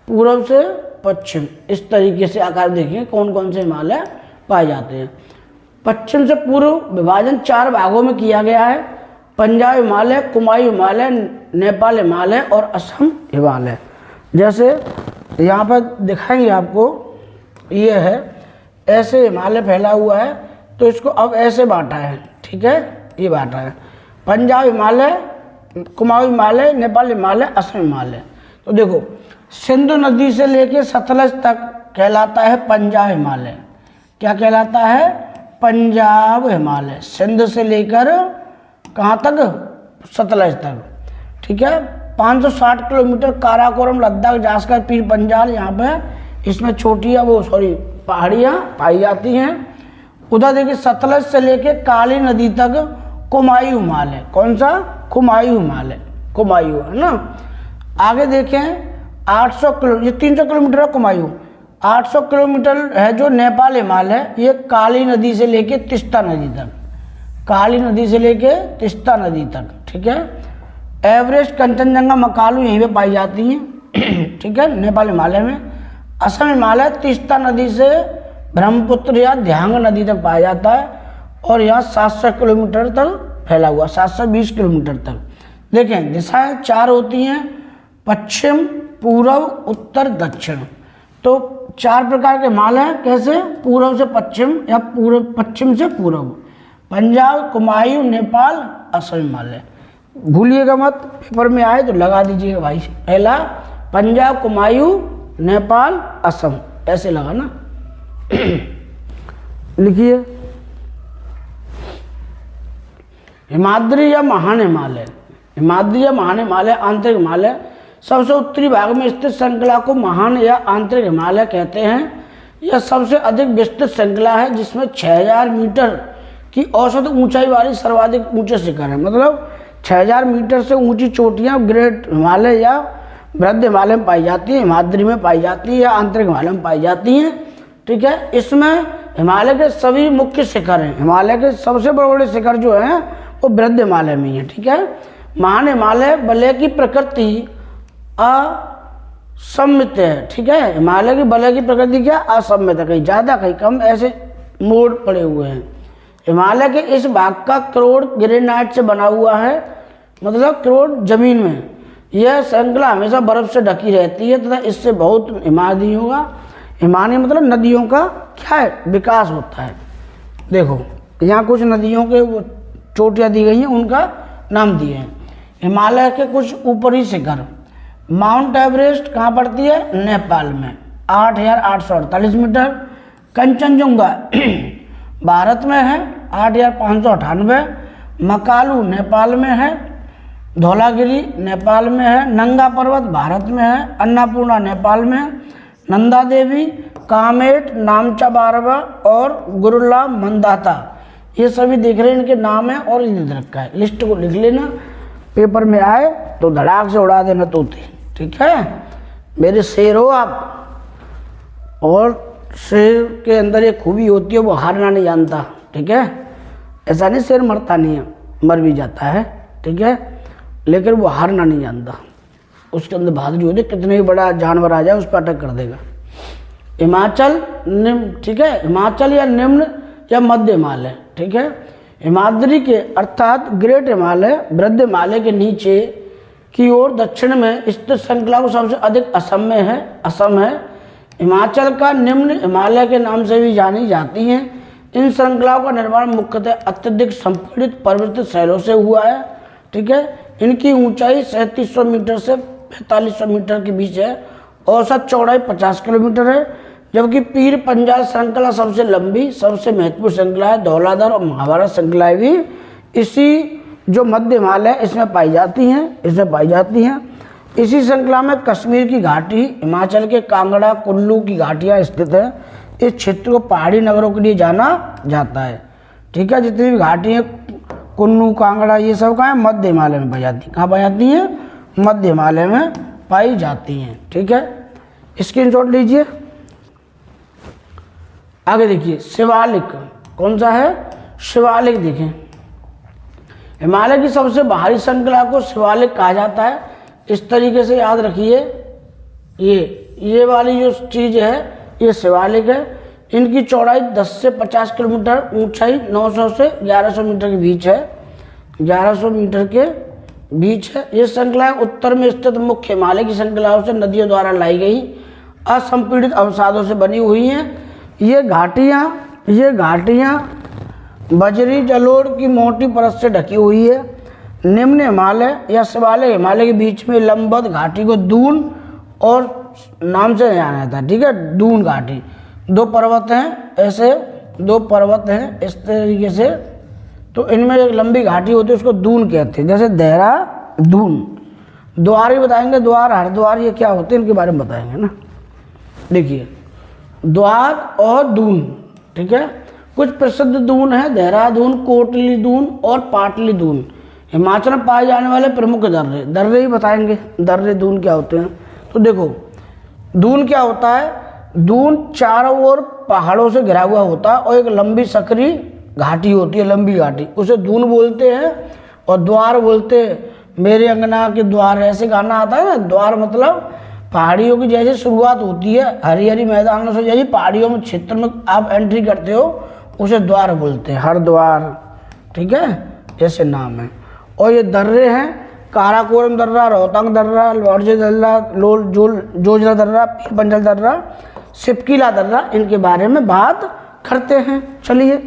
पूर्व से पश्चिम, इस तरीके से आकार देखिए कौन कौन से हिमालय पाए जाते हैं। पश्चिम से पूर्व विभाजन 4 भागों में किया गया है। पंजाब हिमालय, कुमायूं हिमालय, नेपाल हिमालय और असम हिमालय। जैसे यहाँ पर दिखाएंगे आपको, ये है ऐसे हिमालय फैला हुआ है, तो इसको अब ऐसे बांटा है। ठीक है, ये बांटा है पंजाब हिमालय, कुमायूं हिमालय, नेपाल हिमालय, असम हिमालय। तो देखो सिंधु नदी से लेकर सतलज तक कहलाता है पंजाब हिमालय। क्या कहलाता है? पंजाब हिमालय। सिंध से लेकर कहाँ तक? सतलज तक। ठीक है, 560 किलोमीटर काराकोरम, लद्दाख, जास्कर, पीर पंजाल, यहाँ पे इसमें छोटियाँ पहाड़ियाँ पाई जाती हैं। उधर देखिए सतलज से लेके काली नदी तक कुमायूं हिमालय। कौन सा? कुमायूं हिमालय, कुमायूं, है ना। आगे देखें 800 किलो, ये 300 किलोमीटर है कुमायूं। 800 किलोमीटर है जो नेपाल हिमालय, ये काली नदी से लेके तीस्ता नदी तक, काली नदी से लेके तीस्ता नदी तक। ठीक है, एवरेस्ट, कंचनजंगा, मकालू यहीं पे पाई जाती हैं। ठीक है, नेपाल हिमालय में। असम हिमालय तीस्ता नदी से ब्रह्मपुत्र या ध्यांग नदी तक पाया जाता है, और यहाँ 700 किलोमीटर तक फैला हुआ, 720 किलोमीटर तक। देखें दिशाएं 4 होती हैं, पश्चिम, पूर्व, उत्तर, दक्षिण। तो 4 प्रकार के हिमालय कैसे? पूर्व से पश्चिम या पश्चिम से पूर्व। पंजाब, कुमायूं, नेपाल, असम हिमालय। भूलिएगा मत, पेपर में आए तो लगा दीजिएगा भाई। पहला पंजाब, कुमायूं, नेपाल, असम, ऐसे लगा ना। लिखिए, हिमाद्री या महान हिमालय। हिमाद्री या महान हिमालय आंतरिक हिमालय सबसे उत्तरी भाग में स्थित श्रृंखला को महान या आंतरिक हिमालय कहते हैं। यह सबसे अधिक विस्तृत श्रृंखला है जिसमें 6000 मीटर की औसत ऊंचाई वाली सर्वाधिक ऊंचे शिखर है। मतलब 6000 मीटर से ऊंची चोटियां ग्रेट हिमालय या वृद्ध हिमालय में पाई जाती है, हिमाद्री में पाई जाती है या आंतरिक हिमालय में पाई जाती हैं। ठीक है, इसमें हिमालय के सभी मुख्य शिखर हैं। हिमालय के सबसे बड़े बड़े शिखर जो हैं वो वृद्ध हिमालय में ही है। ठीक है, महान हिमालय वलय की प्रकृति असममित है। ठीक है, हिमालय की वलय की प्रकृति क्या असममित है, कहीं ज़्यादा कहीं कम, ऐसे मोड़ पड़े हुए हैं। हिमालय के इस भाग का क्रोड ग्रेनाइट से बना हुआ है, मतलब क्रोड जमीन में। यह श्रृंखला हमेशा बर्फ से ढकी रहती है तथा इससे बहुत हिमानी मतलब नदियों का क्या है विकास होता है। देखो यहाँ कुछ नदियों के वो चोटियाँ दी गई हैं, उनका नाम दिए हैं। हिमालय के कुछ ऊपरी शिखर, माउंट एवरेस्ट कहाँ पड़ती है, नेपाल में 8848 मीटर। कंचनजुंगा भारत में है 8598। मकालू नेपाल में है। धौलागिरी नेपाल में है। नंगा पर्वत भारत में है। अन्नपूर्णा नेपाल में है। नंदा देवी, कामेट, नामचा बारवा और गुरुला मंदाता, ये सभी देख रहे हैं, इनके नाम है और इन्हें रखा है। लिस्ट को लिख लेना, पेपर में आए तो धड़ाक से उड़ा देना तोते। ठीक है, मेरे शेर हो आप। और शेर के अंदर एक खूबी होती है, वो हारना नहीं जानता। ठीक है, ऐसा नहीं शेर मरता नहीं है, मर भी जाता है। ठीक है, लेकिन वो हारना नहीं जानता। उसके अंदर बहादुरी होती है, कितने भी बड़ा जानवर आ जाए उस पर अटैक कर देगा। हिमाचल निम्न, ठीक है, हिमाचल या निम्न या मध्य हिमालय। ठीक है, हिमाद्री के अर्थात ग्रेट हिमालय वृद्ध हिमालय के नीचे की ओर दक्षिण में स्थित श्रृंखला को सबसे अधिक असम है। हिमाचल का निम्न हिमालय के नाम से भी जानी जाती हैं। इन श्रृंखलाओं का निर्माण मुख्यतः अत्यधिक संपीड़ित पर्वतीय शैलों से हुआ है। ठीक है, इनकी ऊंचाई 3700 मीटर से 4500 मीटर के बीच है। औसत चौड़ाई 50 किलोमीटर है। जबकि पीर पंजाल श्रृंखला सबसे लंबी, सबसे महत्वपूर्ण श्रृंखला है। धौलाधर और महाभारत श्रृंखलाएं भी इसी जो मध्य हिमालय इसमें पाई जाती हैं। इसी श्रृंखला में कश्मीर की घाटी, हिमाचल के कांगड़ा, कुल्लू की घाटियाँ स्थित है। इस क्षेत्र को पहाड़ी नगरों के लिए जाना जाता है। ठीक है, जितनी भी घाटी हैं, कुल्लू, कांगड़ा, ये सब कहाँ है, मध्य हिमालय में पाई जाती हैं। कहाँ पाई जाती हैं, मध्य हिमालय में पाई जाती हैं। ठीक है, स्क्रीनशॉट लीजिए। आगे देखिए, शिवालिक कौन सा है, शिवालिक। देखें, हिमालय की सबसे बाहरी श्रृंखला को शिवालिक कहा जाता है। इस तरीके से याद रखिए, ये वाली जो चीज़ है ये शिवालिक है। इनकी चौड़ाई 10 से 50 किलोमीटर, ऊंचाई 900 से 1100 मीटर के बीच है। 1100 मीटर के बीच है। ये श्रृंखलाएं उत्तर में स्थित मुख्य हिमालय की श्रृंखलाओं से नदियों द्वारा लाई गई असंपीड़ित अवसादों से बनी हुई हैं। ये घाटियाँ बजरी जलोढ़ की मोटी परत से ढकी हुई है। निम्न हिमालय या शिवालिक हिमालय के बीच में लंबवत घाटी को दून और नाम से जाना जाता है। ठीक है, दून घाटी, 2 पर्वत हैं, ऐसे 2 पर्वत हैं इस तरीके से, तो इनमें एक लंबी घाटी होती है, उसको दून कहते हैं। जैसे देहरादून, द्वार ही बताएंगे, द्वार, हरिद्वार, ये क्या होते हैं इनके बारे में बताएंगे ना। देखिए, द्वार और दून। ठीक है, कुछ प्रसिद्ध दून है, देहरादून, कोटली दून और पाटली दून। हिमाचल में पाए जाने वाले प्रमुख दर्रे ही बताएंगे, दर्रे दून क्या होते हैं। तो देखो, दून क्या होता है, दून चारों ओर पहाड़ों से घिरा हुआ होता है और एक लंबी सकरी घाटी होती है, लंबी घाटी, उसे दून बोलते हैं। और द्वार बोलते हैं, मेरे अंगना के द्वार, ऐसे गाना आता है ना। द्वार मतलब पहाड़ियों की जैसे शुरुआत होती है, हरी हरी मैदानों से जैसे पहाड़ियों में क्षेत्र में आप एंट्री करते हो, उसे द्वार बोलते हैं, हरिद्वार। ठीक है, ऐसे नाम है। और ये दर्रे हैं, काराकोरम दर्रा, रोहतांग दर्रा, लॉर्जे दर्रा, जोजला दर्रा, पीर पंजल दर्रा, सिपकीला दर्रा, इनके बारे में बात करते हैं। चलिए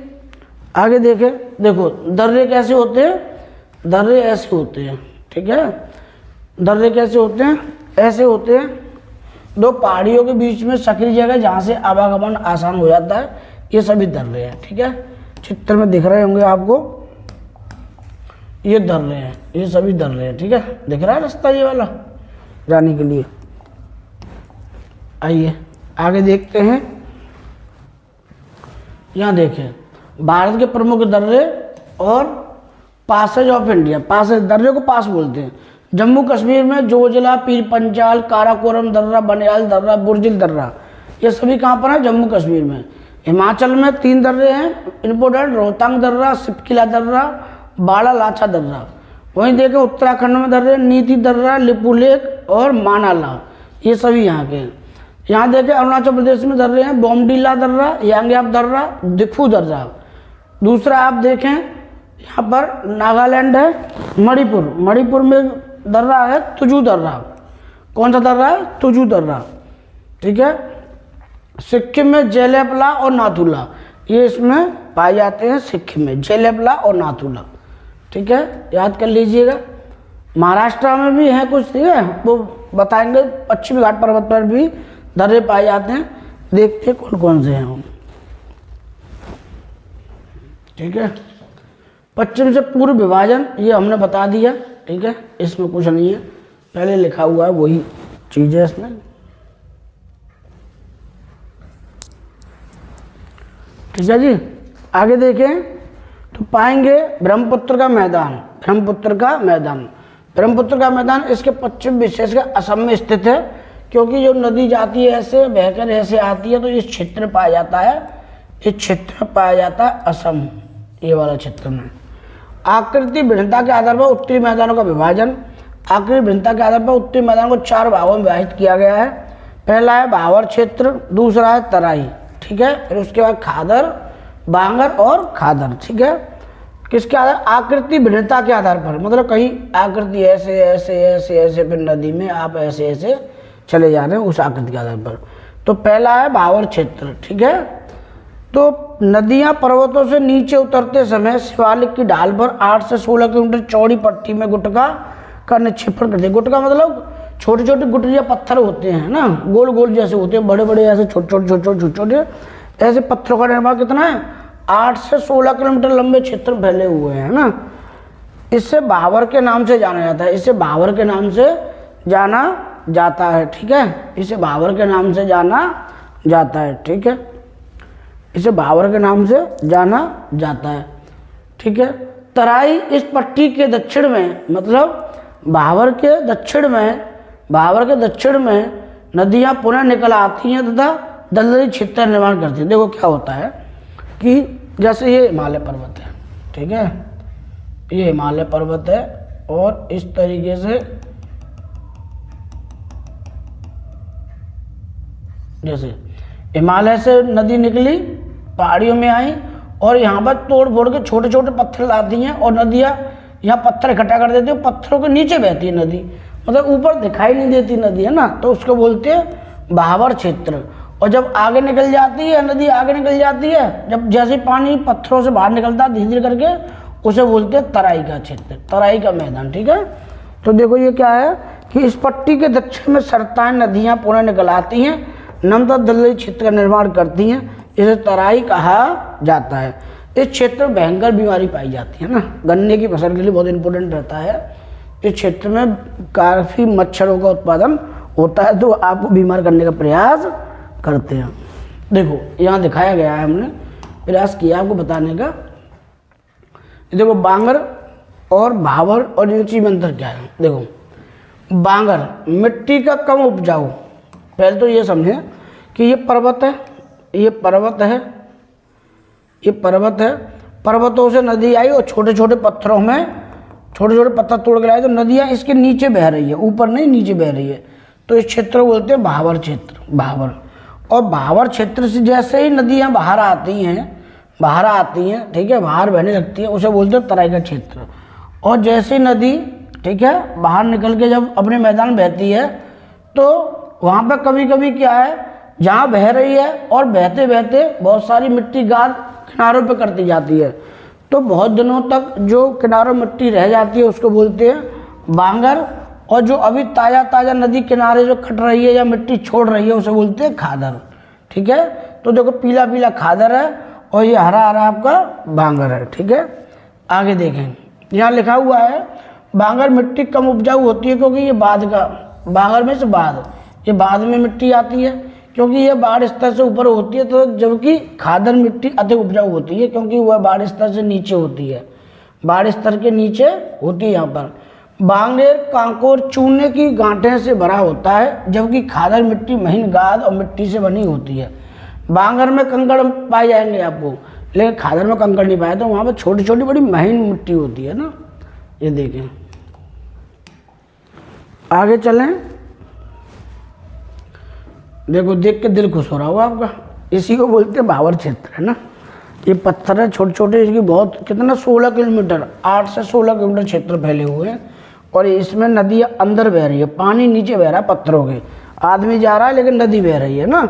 आगे देखें। देखो, दर्रे कैसे होते हैं, दर्रे ऐसे होते हैं। ठीक है, दर्रे कैसे होते हैं, ऐसे होते हैं। दो पहाड़ियों के बीच में सकरी जगह जहाँ से आवागमन आसान हो जाता है, ये सभी दर्रे हैं। ठीक है, चित्र में दिख रहे होंगे आपको, ये दर्रे हैं, ये सभी दर्रे हैं। ठीक है, दिख रहा है रास्ता ये वाला जाने के लिए। आइए आगे देखते हैं। यहाँ देखें, भारत के प्रमुख दर्रे और पासेज ऑफ इंडिया। पासेज, दर्रे को पास बोलते हैं। जम्मू कश्मीर में जोजिला, पीर पंचाल, काराकोरम दर्रा, बनियाल दर्रा, बुर्जिल दर्रा, ये सभी कहाँ पर है? जम्मू कश्मीर में। हिमाचल में 3 दर्रे हैं इम्पोर्टेंट, रोहतांग दर्रा, सिपकिला दर्रा, बाड़ा लाचा दर्रा। वहीं देखें उत्तराखंड में दर्रे नीति दर्रा, लिपुलेख और मानाला, ये सभी यहाँ के हैं। यहाँ देखें अरुणाचल प्रदेश में दर्रे हैं बोमडीला दर्रा, यांग्याप दर्रा, दिफू दर्रा। दूसरा आप देखें यहाँ पर नागालैंड है, मणिपुर में दर्रा है तुजू दर्रा। कौन सा दर्रा है? तुजू दर्रा। ठीक है, सिक्किम में जेलेपला और नाथुला, ये इसमें पाए जाते हैं सिक्किम में, जेलेपला और नाथुला। ठीक है, याद कर लीजिएगा। महाराष्ट्र में भी है कुछ, ठीक है, वो बताएंगे। पश्चिमी घाट पर्वत पर भी दर्रे पाए जाते हैं, देखते कौन कौन से हैं हम। ठीक है, पश्चिम से पूर्व विभाजन ये हमने बता दिया। ठीक है, इसमें कुछ नहीं है, पहले लिखा हुआ है वही चीज़ है इसमें। ठीक है जी, आगे देखें तो पाएंगे ब्रह्मपुत्र का मैदान। ब्रह्मपुत्र का मैदान इसके पश्चिम विशेषकर असम में स्थित है, क्योंकि जो नदी जाती है ऐसे बहकर ऐसे आती है, तो इस क्षेत्र में पाया जाता है, इस क्षेत्र में पाया जाता है असम, ये वाला क्षेत्र में। आकृति भिन्नता के आधार पर उत्तरी मैदानों का विभाजन। आकृति भिन्नता के आधार पर उत्तरी मैदान को 4 भागों में विभाजित किया गया है। पहला है भावर क्षेत्र, दूसरा है तराई, ठीक है, फिर उसके बाद खादर, बांगर और खादर। ठीक है, किसके आधार? आकृति भिन्नता के आधार पर, मतलब कहीं आकृति ऐसे ऐसे ऐसे ऐसे, फिर नदी में आप ऐसे ऐसे चले जा रहे हैं उस आकृति के आधार पर। तो पहला है भावर क्षेत्र। ठीक है, तो नदियां पर्वतों से नीचे उतरते समय शिवालिक की ढाल पर 8 से 16 किलोमीटर चौड़ी पट्टी में गुटका का निक्षेपण करते हैं। गुटका मतलब छोटे छोटे गुटरिया पत्थर होते हैं ना, गोल गोल जैसे होते हैं, बड़े बड़े ऐसे छोटे छोटे ऐसे पत्थरों का निर्माण कितना है? 8 से 16 किलोमीटर लंबे क्षेत्र फैले हुए हैं ना। इससे भावर के नाम से जाना जाता है, इसे भावर के नाम से जाना जाता है। ठीक है, इसे भावर के नाम से जाना जाता है। ठीक है, इसे भावर के नाम से जाना जाता है। ठीक है, तराई इस पट्टी के दक्षिण में, मतलब भावर के दक्षिण में नदियां पुनः निकल आती हैं तथा दलदली क्षेत्र निर्माण करती हैं। देखो क्या होता है कि जैसे ये हिमालय पर्वत है, ठीक है, ये हिमालय पर्वत है, और इस तरीके से जैसे हिमालय से नदी निकली, पहाड़ियों में आई, और यहाँ पर तोड़ फोड़ के छोटे छोटे पत्थर लाती हैं, और नदियाँ यहाँ पत्थर इकट्ठा कर देती है, पत्थरों के नीचे बहती है नदी, मतलब ऊपर दिखाई नहीं देती नदी, है ना, तो उसको बोलते हैं भावर क्षेत्र। और जब आगे निकल जाती है नदी, आगे निकल जाती है, जब जैसे पानी पत्थरों से बाहर निकलता है धीरे धीरे करके, उसे बोलते हैं तराई का क्षेत्र, तराई का मैदान। ठीक है, तो देखो ये क्या है कि इस पट्टी के दक्षिण में सरताएं नदियाँ पुनः निकल आती हैं, नमता दलदली क्षेत्र का निर्माण करती हैं, इसे तराई कहा जाता है। इस क्षेत्र में भयंकर बीमारी पाई जाती है ना, गन्ने की फसल के लिए बहुत इंपॉर्टेंट रहता है। इस क्षेत्र में काफ़ी मच्छरों का उत्पादन होता है, तो आपको बीमार करने का प्रयास करते हैं। देखो यहाँ दिखाया गया है, हमने प्रयास किया आपको बताने का। देखो बांगर और भावर और इनकी अंतर क्या है। देखो बांगर मिट्टी का कम उपजाऊ, पहले तो ये समझें कि ये पर्वत है, ये पर्वत है, ये पर्वत है, पर्वतों से नदी आई और छोटे छोटे पत्थरों में छोटे छोटे पत्थर तोड़ के लाए, तो नदियाँ इसके नीचे बह रही है, ऊपर नहीं नीचे बह रही है, तो इस क्षेत्र को बोलते हैं भावर क्षेत्र, भावर। और भावर क्षेत्र से जैसे ही नदियाँ बाहर आती हैं, ठीक है, बाहर बहने लगती है, उसे बोलते हैं तराई का क्षेत्र। और जैसे नदी, ठीक है, बाहर निकल के जब अपने मैदान बहती है, तो वहाँ पर कभी कभी क्या है, जहाँ बह रही है और बहते बहते बहुत सारी मिट्टी गाद किनारों पे करती जाती है, तो बहुत दिनों तक जो किनारों मिट्टी रह जाती है उसको बोलते हैं बांगर। और जो अभी ताज़ा ताज़ा नदी किनारे जो कट रही है या मिट्टी छोड़ रही है उसे बोलते हैं खादर। ठीक है, तो देखो पीला पीला खादर है और ये हरा हरा आपका बांगर है। ठीक है, आगे देखें, यहाँ लिखा हुआ है बांगर मिट्टी कम उपजाऊ होती है क्योंकि ये बाद का, बांगर में से बाद, ये बाद में मिट्टी आती है क्योंकि ये बाढ़ स्तर से ऊपर होती है, तो जबकि खादर मिट्टी अधिक उपजाऊ होती है क्योंकि वह बाढ़ स्तर से नीचे होती है, बाढ़ स्तर के नीचे होती है। यहाँ पर बांगेर कांकोर चूने की गांठें से भरा होता है जबकि खादर मिट्टी महीन गाद और मिट्टी से बनी होती है। बांगर में कंकड़ पाए जाएंगे आपको, लेकिन खादर में कंकड़ नहीं पाए, तो वहाँ पर छोटी छोटी बड़ी महीन मिट्टी होती है ना। ये देखें, आगे चलें, देखो देख के दिल खुश हो रहा होगा आपका। इसी को बोलते हैं भावर क्षेत्र, है ना। ये पत्थर है छोटे छोटे, इसकी बहुत कितना 16 किलोमीटर, 8 से 16 किलोमीटर क्षेत्र फैले हुए हैं और इसमें नदी अंदर बह रही है, पानी नीचे बह रहा है पत्थरों के, आदमी जा रहा है लेकिन नदी बह रही है ना।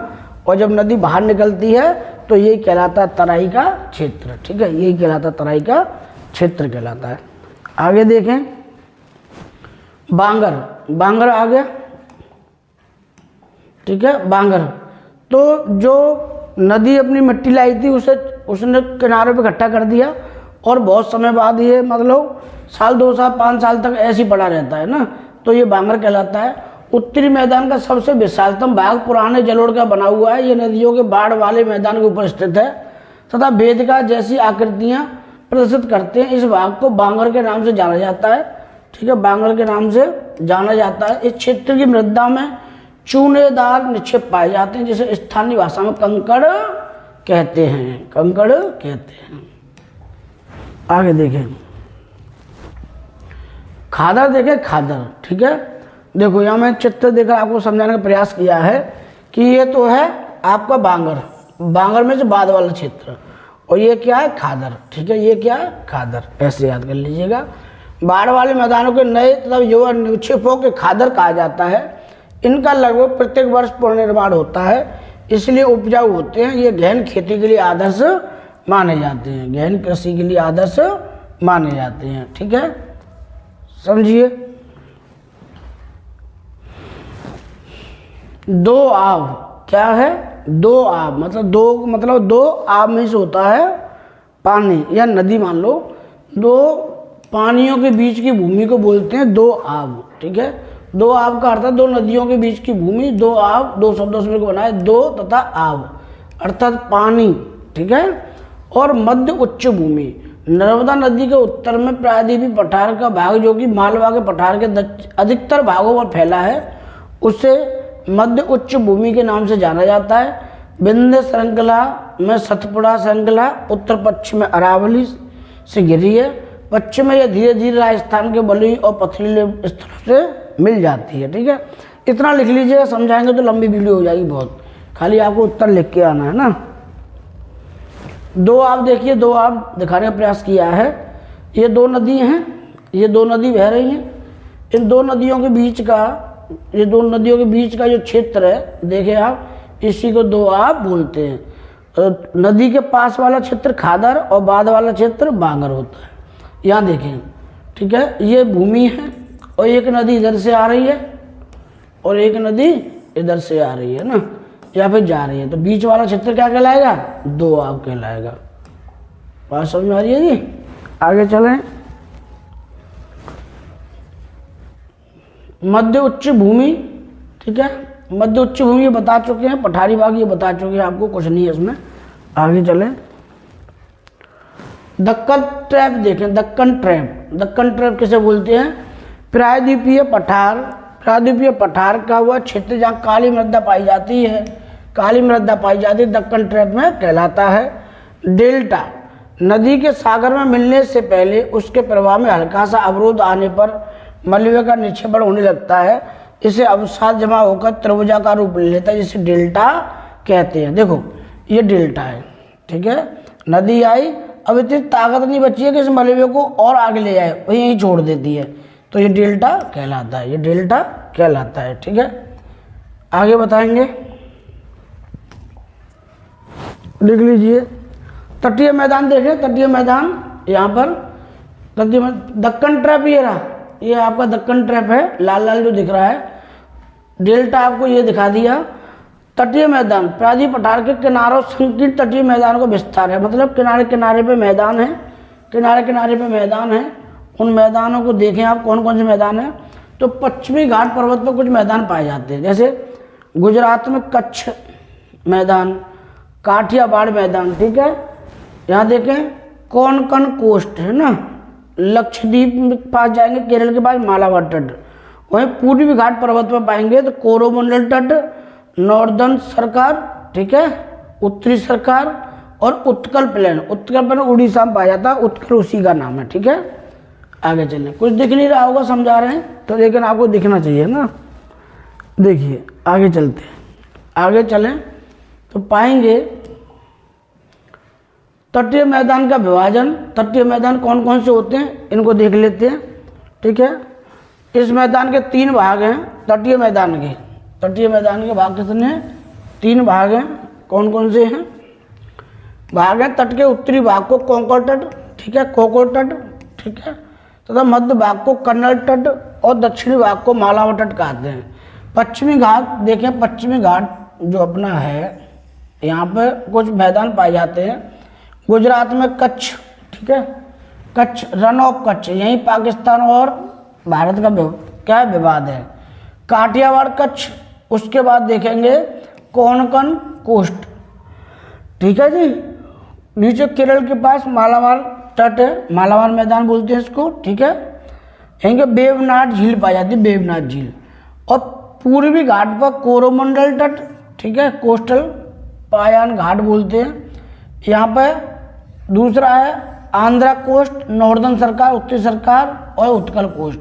और जब नदी बाहर निकलती है तो यही कहलाता है तराई का क्षेत्र। ठीक है, यही कहलाता है तराई का क्षेत्र कहलाता है। आगे देखें, बांगर, बांगर आ गया। ठीक है, बांगर तो जो नदी अपनी मिट्टी लाई थी उसे उसने किनारों पे इकट्ठा कर दिया और बहुत समय बाद ये मतलब साल 2 साल 5 साल तक ऐसे ही पड़ा रहता है ना, तो ये बांगर कहलाता है। उत्तरी मैदान का सबसे विशालतम भाग पुराने जलोढ़ का बना हुआ है। ये नदियों के बाढ़ वाले मैदान के ऊपर स्थित है तथा वेदिका जैसी आकृतियां प्रदर्शित करते हैं। इस भाग को बांगर के नाम से जाना जाता है। ठीक है, बांगर के नाम से जाना जाता है। इस क्षेत्र की मृदा में चूनेदार निक्षेप पाए जाते हैं जिसे स्थानीय भाषा में कंकड़ कहते हैं, कंकड़ कहते हैं। आगे देखें, खादर देखें, खादर। ठीक है, देखो यहाँ मैं चित्र देकर आपको समझाने का प्रयास किया है कि ये तो है आपका बांगर, बांगर में से बाद वाला क्षेत्र, और ये क्या है खादर। ठीक है, ये क्या है खादर, ऐसे याद कर लीजिएगा। बाढ़ वाले मैदानों के नए तथा युवा निक्षेपों के खादर कहा जाता है। इनका लगभग प्रत्येक वर्ष पुनर्निर्माण होता है, इसलिए उपजाऊ होते हैं। ये गहन खेती के लिए आदर्श माने जाते हैं, गहन कृषि के लिए आदर्श माने जाते हैं। ठीक है, समझिए। दो आव क्या है, दो आव मतलब दो आव में से होता है पानी या नदी, मान लो दो पानियों के बीच की भूमि को बोलते हैं दो आव। ठीक है, दो आव का अर्थ है दो नदियों के बीच की भूमि। दो आव दो शब्दों से मिलकर बना है, दो तथा आव अर्थात पानी। ठीक है, और मध्य उच्च भूमि नर्मदा नदी के उत्तर में प्रायद्वीपीय पठार का भाग जो कि मालवा के पठार के अधिकतर भागों पर फैला है उसे मध्य उच्च भूमि के नाम से जाना जाता है। विंध्य श्रृंखला में सतपुड़ा श्रृंखला उत्तर पश्चिम में अरावली से घिरी है। पश्चिम में यह धीरे धीरे राजस्थान के बलुई और पथरीले स्थलों से मिल जाती है। ठीक है, इतना लिख लीजिएगा, समझाएंगे तो लंबी वीडियो हो जाएगी बहुत, खाली आपको उत्तर लिख के आना है ना। दो आप देखिए, दो आप दिखाने का प्रयास किया है। ये दो नदी हैं, ये दो नदी बह रही हैं। इन दो नदियों के बीच का, ये दो नदियों के बीच का जो क्षेत्र है देखिए आप, इसी को दो आप बोलते हैं। नदी के पास वाला क्षेत्र खादर और बाद वाला क्षेत्र बांगर होता है। यहाँ देखें, ठीक है, ये भूमि है और एक नदी इधर से आ रही है और एक नदी इधर से आ रही है ना, या फिर जा रही है, तो बीच वाला क्षेत्र क्या कहलाएगा, दो आव कहलाएगा। बात समझ में आ रही है जी। आगे चलें, मध्य उच्च भूमि। ठीक है, मध्य उच्च भूमि ये बता चुके हैं, पठारी भाग ये बता चुके हैं आपको, कुछ नहीं है इसमें। आगे चलें, दक्कन ट्रैप देखें। दक्कन ट्रैप, दक्कन ट्रैप किसे बोलते हैं, प्रायद्वीपीय पठार, प्रायद्वीपीय पठार का वह क्षेत्र जहाँ काली मृदा पाई जाती है, काली मृदा पाई जाती है, दक्कन ट्रैप में कहलाता है। डेल्टा, नदी के सागर में मिलने से पहले उसके प्रवाह में हल्का सा अवरोध आने पर मलबे का निक्षेपण होने लगता है। इसे अवसाद जमा होकर त्रिभुजा का रूप ले लेता है, जिसे डेल्टा कहते हैं। देखो ये डेल्टा है, ठीक है, नदी आई, अब इतनी ताकत नहीं बची है कि इस मलबे को और आगे ले जाए, वही यहीं छोड़ देती है, तो ये डेल्टा कहलाता है, ये डेल्टा कहलाता है। ठीक है, आगे बताएंगे, लिख लीजिए। तटीय मैदान देखें, तटीय मैदान यहाँ पर, तटीय दक्कन ट्रैप ये रहा, ये आपका दक्कन ट्रैप है, लाल लाल जो दिख रहा है। डेल्टा आपको ये दिखा दिया। तटीय मैदान प्रायद्वीप पठार के किनारों संकीर्ण तटीय मैदान का विस्तार है, मतलब किनारे किनारे पे मैदान है, किनारे किनारे पे मैदान है। उन मैदानों को देखें आप कौन कौन से मैदान हैं। तो पश्चिमी घाट पर्वत पर कुछ मैदान पाए जाते हैं, जैसे गुजरात में कच्छ मैदान, काठियावाड़ मैदान, ठीक है। यहाँ देखें कोंकण कोस्ट है ना, लक्षद्वीप में पास जाएंगे, केरल के पास मालाबार तट। वहीं पूर्वी घाट पर्वत पर पाएंगे तो कोरोमंडल तट, नॉर्दर्न सरकार, ठीक है, उत्तरी सरकार और उत्कल प्लेन। उत्कल प्लेन उड़ीसा में पाया जाता है, उत्कल उसी का नाम है, ठीक है। आगे चलें, कुछ दिख नहीं रहा होगा, समझा रहे हैं तो, लेकिन आपको दिखना चाहिए ना। देखिए आगे चलते हैं, आगे चलें तो पाएंगे तटीय मैदान का विभाजन। तटीय मैदान कौन कौन से होते हैं इनको देख लेते हैं, ठीक है। इस मैदान के 3 भाग हैं तटीय मैदान के। तटीय मैदान के भाग कितने हैं? 3 भाग हैं। कौन कौन से हैं भाग हैं? तट के उत्तरी भाग को कोंकण तट, ठीक है, कोंकण तट, ठीक है, तथा मध्य भाग को कन्नड़ तट और दक्षिणी भाग को मालाबार तट कहते हैं। पश्चिमी घाट देखें, पश्चिमी घाट जो अपना है, यहाँ पर कुछ मैदान पाए जाते हैं। गुजरात में कच्छ, ठीक है, कच्छ, रन ऑफ कच्छ, यहीं पाकिस्तान और भारत का क्या विवाद है। काठियावाड़ कच्छ, उसके बाद देखेंगे कोंकण कोस्ट, ठीक है जी। नीचे केरल के पास मालाबार तट है, मालाबार मैदान बोलते हैं इसको, ठीक है। यहीं के वेवनाथ झील पाई जाती है, वेवनाथ झील। और पूर्वी घाट पर कोरोमंडल तट, ठीक है, कोस्टल पायान घाट बोलते हैं। यहाँ पर दूसरा है आंध्रा कोस्ट, नॉर्दर्न सरकार, उत्तरी सरकार और उत्कल कोस्ट।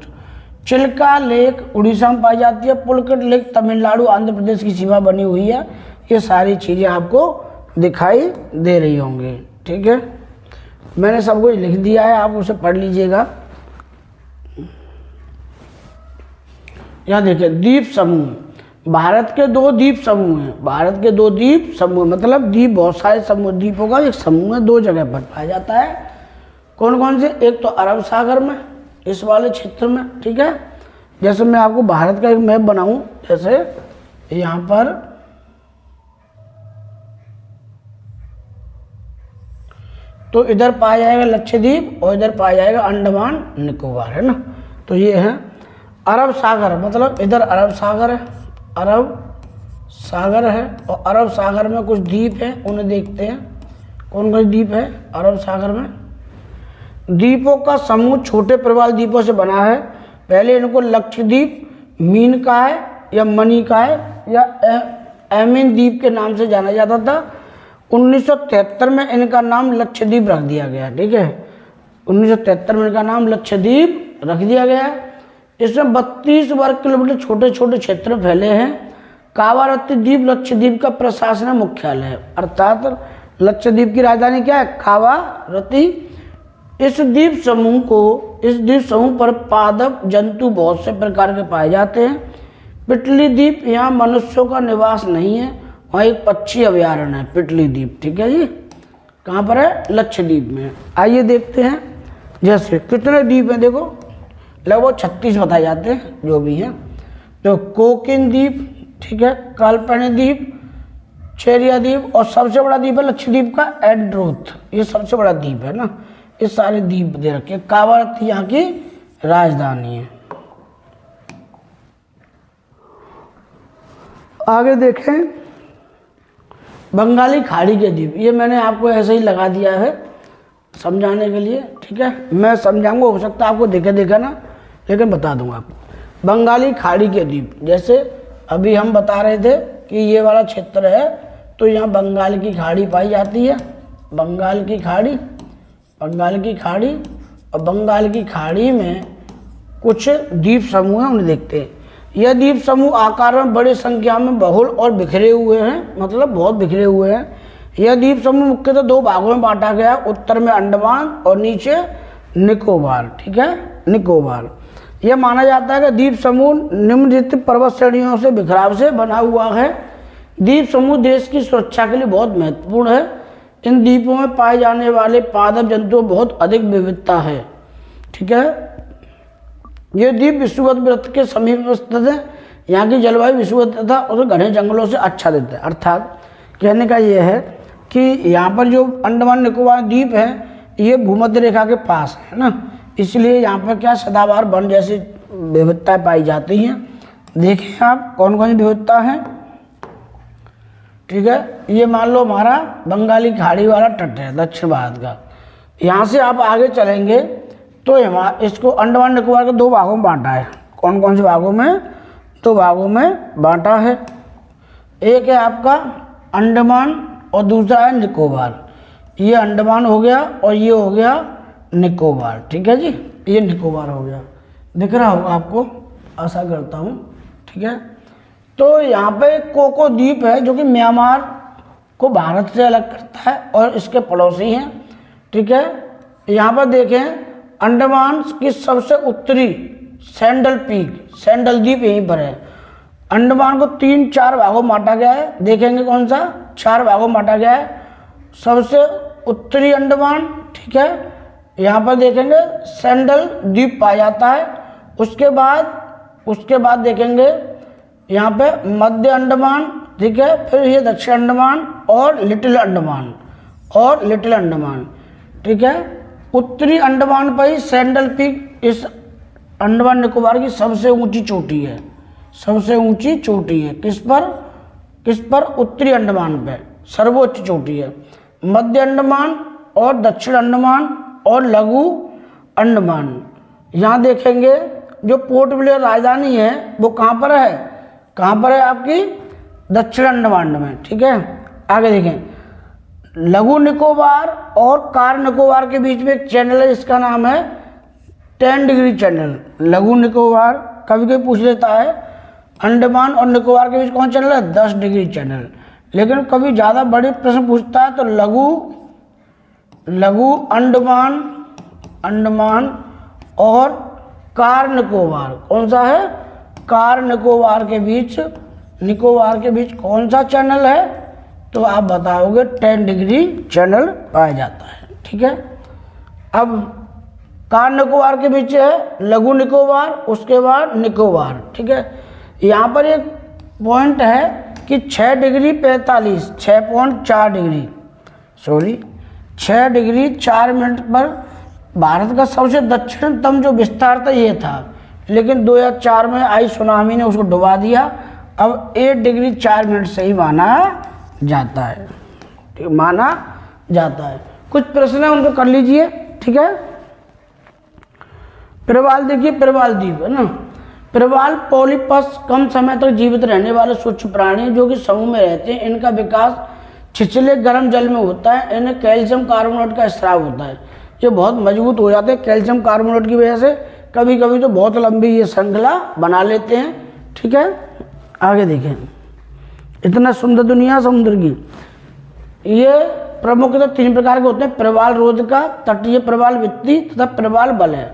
चिल्का लेक उड़ीसा में पाई जाती है, पुलकट लेक तमिलनाडु आंध्र प्रदेश की सीमा बनी हुई है। ये सारी चीज़ें आपको दिखाई दे रही होंगी, ठीक है। मैंने सब कुछ लिख दिया है, आप उसे पढ़ लीजिएगा। यहाँ देखिए द्वीप समूह, भारत के 2 द्वीप समूह हैं। भारत के 2 द्वीप समूह, मतलब द्वीप बहुत सारे समूह, द्वीपों का एक समूह है, 2 जगह पर पाया जाता है। कौन कौन से? एक तो अरब सागर में, इस वाले क्षेत्र में, ठीक है। जैसे मैं आपको भारत का एक मैप बनाऊं, जैसे यहाँ पर तो इधर पाया जाएगा लक्षद्वीप और इधर पाया जाएगा अंडमान निकोबार, है ना। तो ये है अरब सागर, मतलब इधर अरब सागर है, अरब सागर है, और अरब सागर में कुछ द्वीप हैं, उन्हें देखते हैं कौन कौन द्वीप है अरब सागर में। द्वीपों का समूह छोटे प्रवाल द्वीपों से बना है। पहले इनको लक्षद्वीप, मीनकाय या मणिकाय या एमिन द्वीप के नाम से जाना जाता था। 1973 में इनका नाम लक्षद्वीप रख दिया गया, ठीक है। 1973 में इनका नाम लक्षद्वीप रख दिया गया। इसमें 32 वर्ग किलोमीटर छोटे छोटे क्षेत्र फैले हैं। कावारत्ती द्वीप लक्षद्वीप का प्रशासनिक मुख्यालय है, अर्थात लक्षद्वीप की राजधानी क्या है? कावारत्ती। इस द्वीप समूह पर पादप जंतु बहुत से प्रकार के पाए जाते हैं। पिटली द्वीप, यहाँ मनुष्यों का निवास नहीं है, वहाँ एक पक्षी अभयारण्य है पिटली द्वीप, ठीक है जी। कहाँ पर है? लक्षद्वीप में। आइए देखते हैं, जैसे कितने द्वीप हैं, देखो लगभग 36 बताए जाते हैं जो भी हैं। तो कोकिन द्वीप, ठीक है, काल्पनिक द्वीप, चेरिया द्वीप, और सबसे बड़ा द्वीप है लक्षद्वीप का एड्रोथ, ये सबसे बड़ा द्वीप है ना। ये सारे द्वीप दे रखे। कावारत्ती यहाँ की राजधानी है। आगे देखें बंगाली खाड़ी के द्वीप, ये मैंने आपको ऐसे ही लगा दिया है समझाने के लिए, ठीक है। मैं समझाऊंगा, हो सकता है आपको दिखे ना, लेकिन बता दूंगा आपको। बंगाली खाड़ी के द्वीप, जैसे अभी हम बता रहे थे कि ये वाला क्षेत्र है, तो यहाँ बंगाल की खाड़ी पाई जाती है। बंगाल की खाड़ी और बंगाल की खाड़ी में कुछ द्वीप समूह हैं, उन्हें देखते हैं। यह द्वीप समूह आकार में बड़ी संख्या में बहुल और बिखरे हुए हैं, मतलब बहुत बिखरे हुए हैं। यह द्वीप समूह मुख्यतः 2 भागों में बांटा गया, उत्तर में अंडमान और नीचे निकोबार, ठीक है, निकोबार। यह माना जाता है कि द्वीप समूह निम्नलिखित पर्वत श्रेणियों से बिखराव से बना हुआ है। द्वीप समूह देश की सुरक्षा के लिए बहुत महत्वपूर्ण है। इन द्वीपों में पाए जाने वाले पादप जंतुओं बहुत अधिक विविधता है, ठीक है। ये द्वीप विषुवत वृत्त के समीप स्थित है। यहाँ की जलवायु विषुवत तथा उसे घने जंगलों से आच्छादित है। अर्थात कहने का ये है कि यहाँ पर जो अंडमान निकोबार द्वीप है ये भूमध्य रेखा के पास है ना, इसलिए यहाँ पर क्या सदाबहार वन जैसी विविधताएं पाई जाती हैं। देखिए आप कौन कौन सी विविधता है। ठीक है, ये मान लो हमारा बंगाली खाड़ी वाला तट है दक्षिण भारत का। यहाँ से आप आगे चलेंगे तो इसको अंडमान निकोबार के 2 भागों में बांटा है। कौन कौन से भागों में? 2 भागों में बांटा है। एक है आपका अंडमान और दूसरा है निकोबार। ये अंडमान हो गया और ये हो गया निकोबार। ठीक है जी, ये निकोबार हो गया, दिख रहा होगा आपको, आशा करता हूँ। ठीक है, तो यहाँ पे कोको द्वीप है जो कि म्यांमार को भारत से अलग करता है और इसके पड़ोसी हैं। ठीक है, यहाँ पर देखें अंडमान की सबसे उत्तरी सैंडल पीक, सैंडल द्वीप यहीं पर है। अंडमान को 3-4 भागों में बांटा गया है। देखेंगे कौन सा? 4 भागों में बांटा गया है। सबसे उत्तरी अंडमान, ठीक है, यहाँ पर देखेंगे सैंडल द्वीप पाया जाता है। उसके बाद देखेंगे यहाँ पे मध्य अंडमान, ठीक है, फिर ये दक्षिण अंडमान और लिटिल अंडमान, ठीक है। उत्तरी अंडमान पर ही सैंडल पीक इस अंडमान निकोबार की सबसे ऊंची चोटी है, सबसे ऊंची चोटी है। किस पर? उत्तरी अंडमान पे सर्वोच्च चोटी है। मध्य अंडमान और दक्षिण अंडमान और लघु अंडमान, यहाँ देखेंगे जो पोर्ट ब्लेयर राजधानी है वो कहाँ पर है? आपकी दक्षिण अंडमान में। ठीक है, आगे देखें लघु निकोबार और कार निकोबार के बीच में एक चैनल है, इसका नाम है 10 डिग्री चैनल। लघु निकोबार, कभी कोई पूछ लेता है अंडमान और निकोबार के बीच कौन चैनल है? 10 डिग्री चैनल। लेकिन कभी ज़्यादा बड़े प्रश्न पूछता है तो लघु अंडमान और कार निकोबार, कौन सा है? कार निकोबार के बीच कौन सा चैनल है? तो आप बताओगे 10 डिग्री चैनल पाया जाता है। ठीक है, अब कार निकोबार के बीच है लघु निकोबार, उसके बाद निकोबार। ठीक है, यहाँ पर एक पॉइंट है कि 6 डिग्री 6 डिग्री 4 मिनट पर भारत का सबसे दक्षिणतम जो विस्तार था ये था, लेकिन 2004 में आई सुनामी ने उसको डुबा दिया। अब 8 डिग्री 4 मिनट से ही माना जाता है, कुछ प्रश्न है उनको कर लीजिए। ठीक है, प्रवाल देखिए, प्रवाल द्वीप है ना। प्रवाल पॉलीपस कम समय तक जीवित रहने वाले सूक्ष्म प्राणी जो कि समूह में रहते हैं। इनका विकास छिछले गर्म जल में होता है। इन्हें कैल्शियम कार्बोनेट का स्राव होता है। ये बहुत मजबूत हो जाते हैं कैल्शियम कार्बोनेट की वजह से। कभी कभी तो बहुत लंबी ये श्रृंखला बना लेते हैं। ठीक है, आगे देखें, इतना सुंदर दुनिया समुद्र की। ये प्रमुखतः 3 प्रकार के होते हैं: प्रवाल रोधिका, तटीय प्रवाल वित्ती तथा प्रवाल बलय।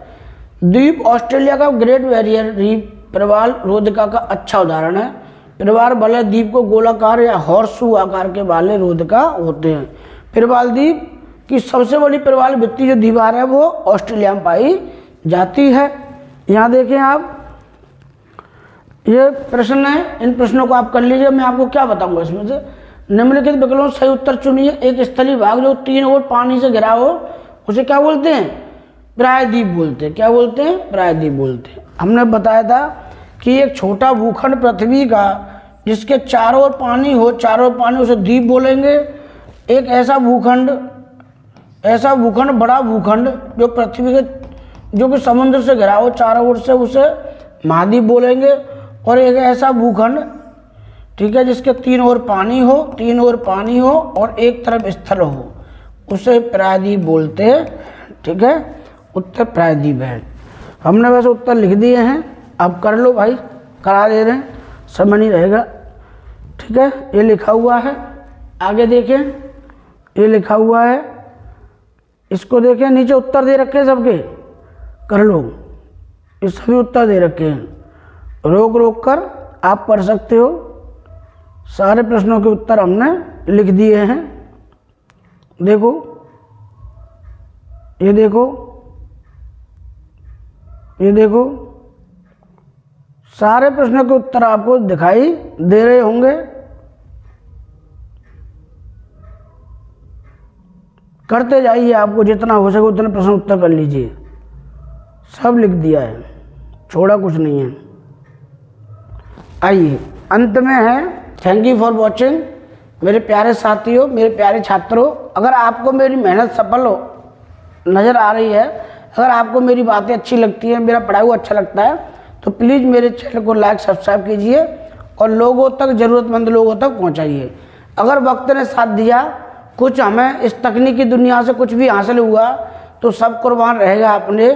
द्वीप ऑस्ट्रेलिया का ग्रेट बैरियर रीफ प्रवाल रोधिका का अच्छा उदाहरण है। प्रवाल बलय द्वीप को गोलाकार या हॉर्सशू आकार के वाले रोधिका होते हैं। प्रवाल द्वीप की सबसे बड़ी प्रवाल वित्ती जो दीवार है वो ऑस्ट्रेलिया में पाई जाती है। यहाँ देखें आप, ये प्रश्न है, इन प्रश्नों को आप कर लीजिए। मैं आपको क्या बताऊंगा इसमें से निम्नलिखित विकल्पों से सही उत्तर चुनिए। एक स्थलीय भाग जो 3 ओर पानी से घिरा हो उसे क्या बोलते हैं? प्रायद्वीप बोलते हैं। क्या बोलते हैं? प्रायद्वीप बोलते हैं। हमने बताया था कि एक छोटा भूखंड पृथ्वी का जिसके चारों ओर पानी हो, उसे द्वीप बोलेंगे। एक ऐसा भूखंड, बड़ा भूखंड जो पृथ्वी के, जो कि समुद्र से घिरा हो चारों ओर से, उसे महाद्वीप बोलेंगे। और एक ऐसा भूखंड, ठीक है, जिसके 3 ओर पानी हो और एक तरफ स्थल हो, उसे प्रायद्वीप बोलते हैं। ठीक है, उत्तर प्रायद्वीप है। हमने वैसे उत्तर लिख दिए हैं, अब कर लो भाई, करा दे रहे हैं, समय नहीं रहेगा। ठीक है, ये लिखा हुआ है, आगे देखें, ये लिखा हुआ है, इसको देखें, नीचे उत्तर दे रखे हैं सबके, कर लो, ये सभी उत्तर दे रखे हैं। रोक कर आप पढ़ सकते हो। सारे प्रश्नों के उत्तर हमने लिख दिए हैं। देखो, ये देखो, सारे प्रश्नों के उत्तर आपको दिखाई दे रहे होंगे। करते जाइए, आपको जितना हो सके उतने प्रश्न उत्तर कर लीजिए। सब लिख दिया है, छोड़ा कुछ नहीं है। आइए अंत में है, थैंक यू फॉर वॉचिंग मेरे प्यारे साथियों, मेरे प्यारे छात्रों। अगर आपको मेरी मेहनत सफल हो नज़र आ रही है, अगर आपको मेरी बातें अच्छी लगती हैं, मेरा पढ़ाई अच्छा लगता है, तो प्लीज़ मेरे चैनल को लाइक सब्सक्राइब कीजिए और लोगों तक, ज़रूरतमंद लोगों तक पहुंचाइए। अगर वक्त ने साथ दिया, कुछ हमें इस तकनीकी दुनिया से कुछ भी हासिल हुआ, तो सब कुर्बान रहेगा अपने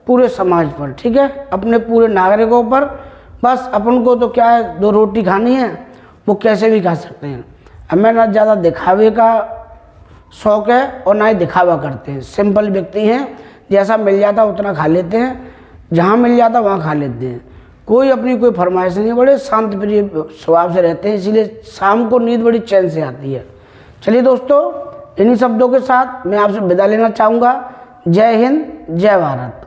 पूरे समाज पर, ठीक है, अपने पूरे नागरिकों पर। बस अपन को तो क्या है, 2 रोटी खानी है, वो कैसे भी खा सकते हैं। हमें ना ज़्यादा दिखावे का शौक़ है और ना ही दिखावा करते हैं। सिंपल व्यक्ति हैं, जैसा मिल जाता उतना खा लेते हैं, जहाँ मिल जाता वहाँ खा लेते हैं। कोई अपनी कोई फरमाइश नहीं, बड़े शांत प्रिय स्वभाव से रहते हैं, इसीलिए शाम को नींद बड़ी चैन से आती है। चलिए दोस्तों, इन्हीं शब्दों के साथ मैं आपसे विदा लेना चाहूँगा। जय हिंद, जय भारत।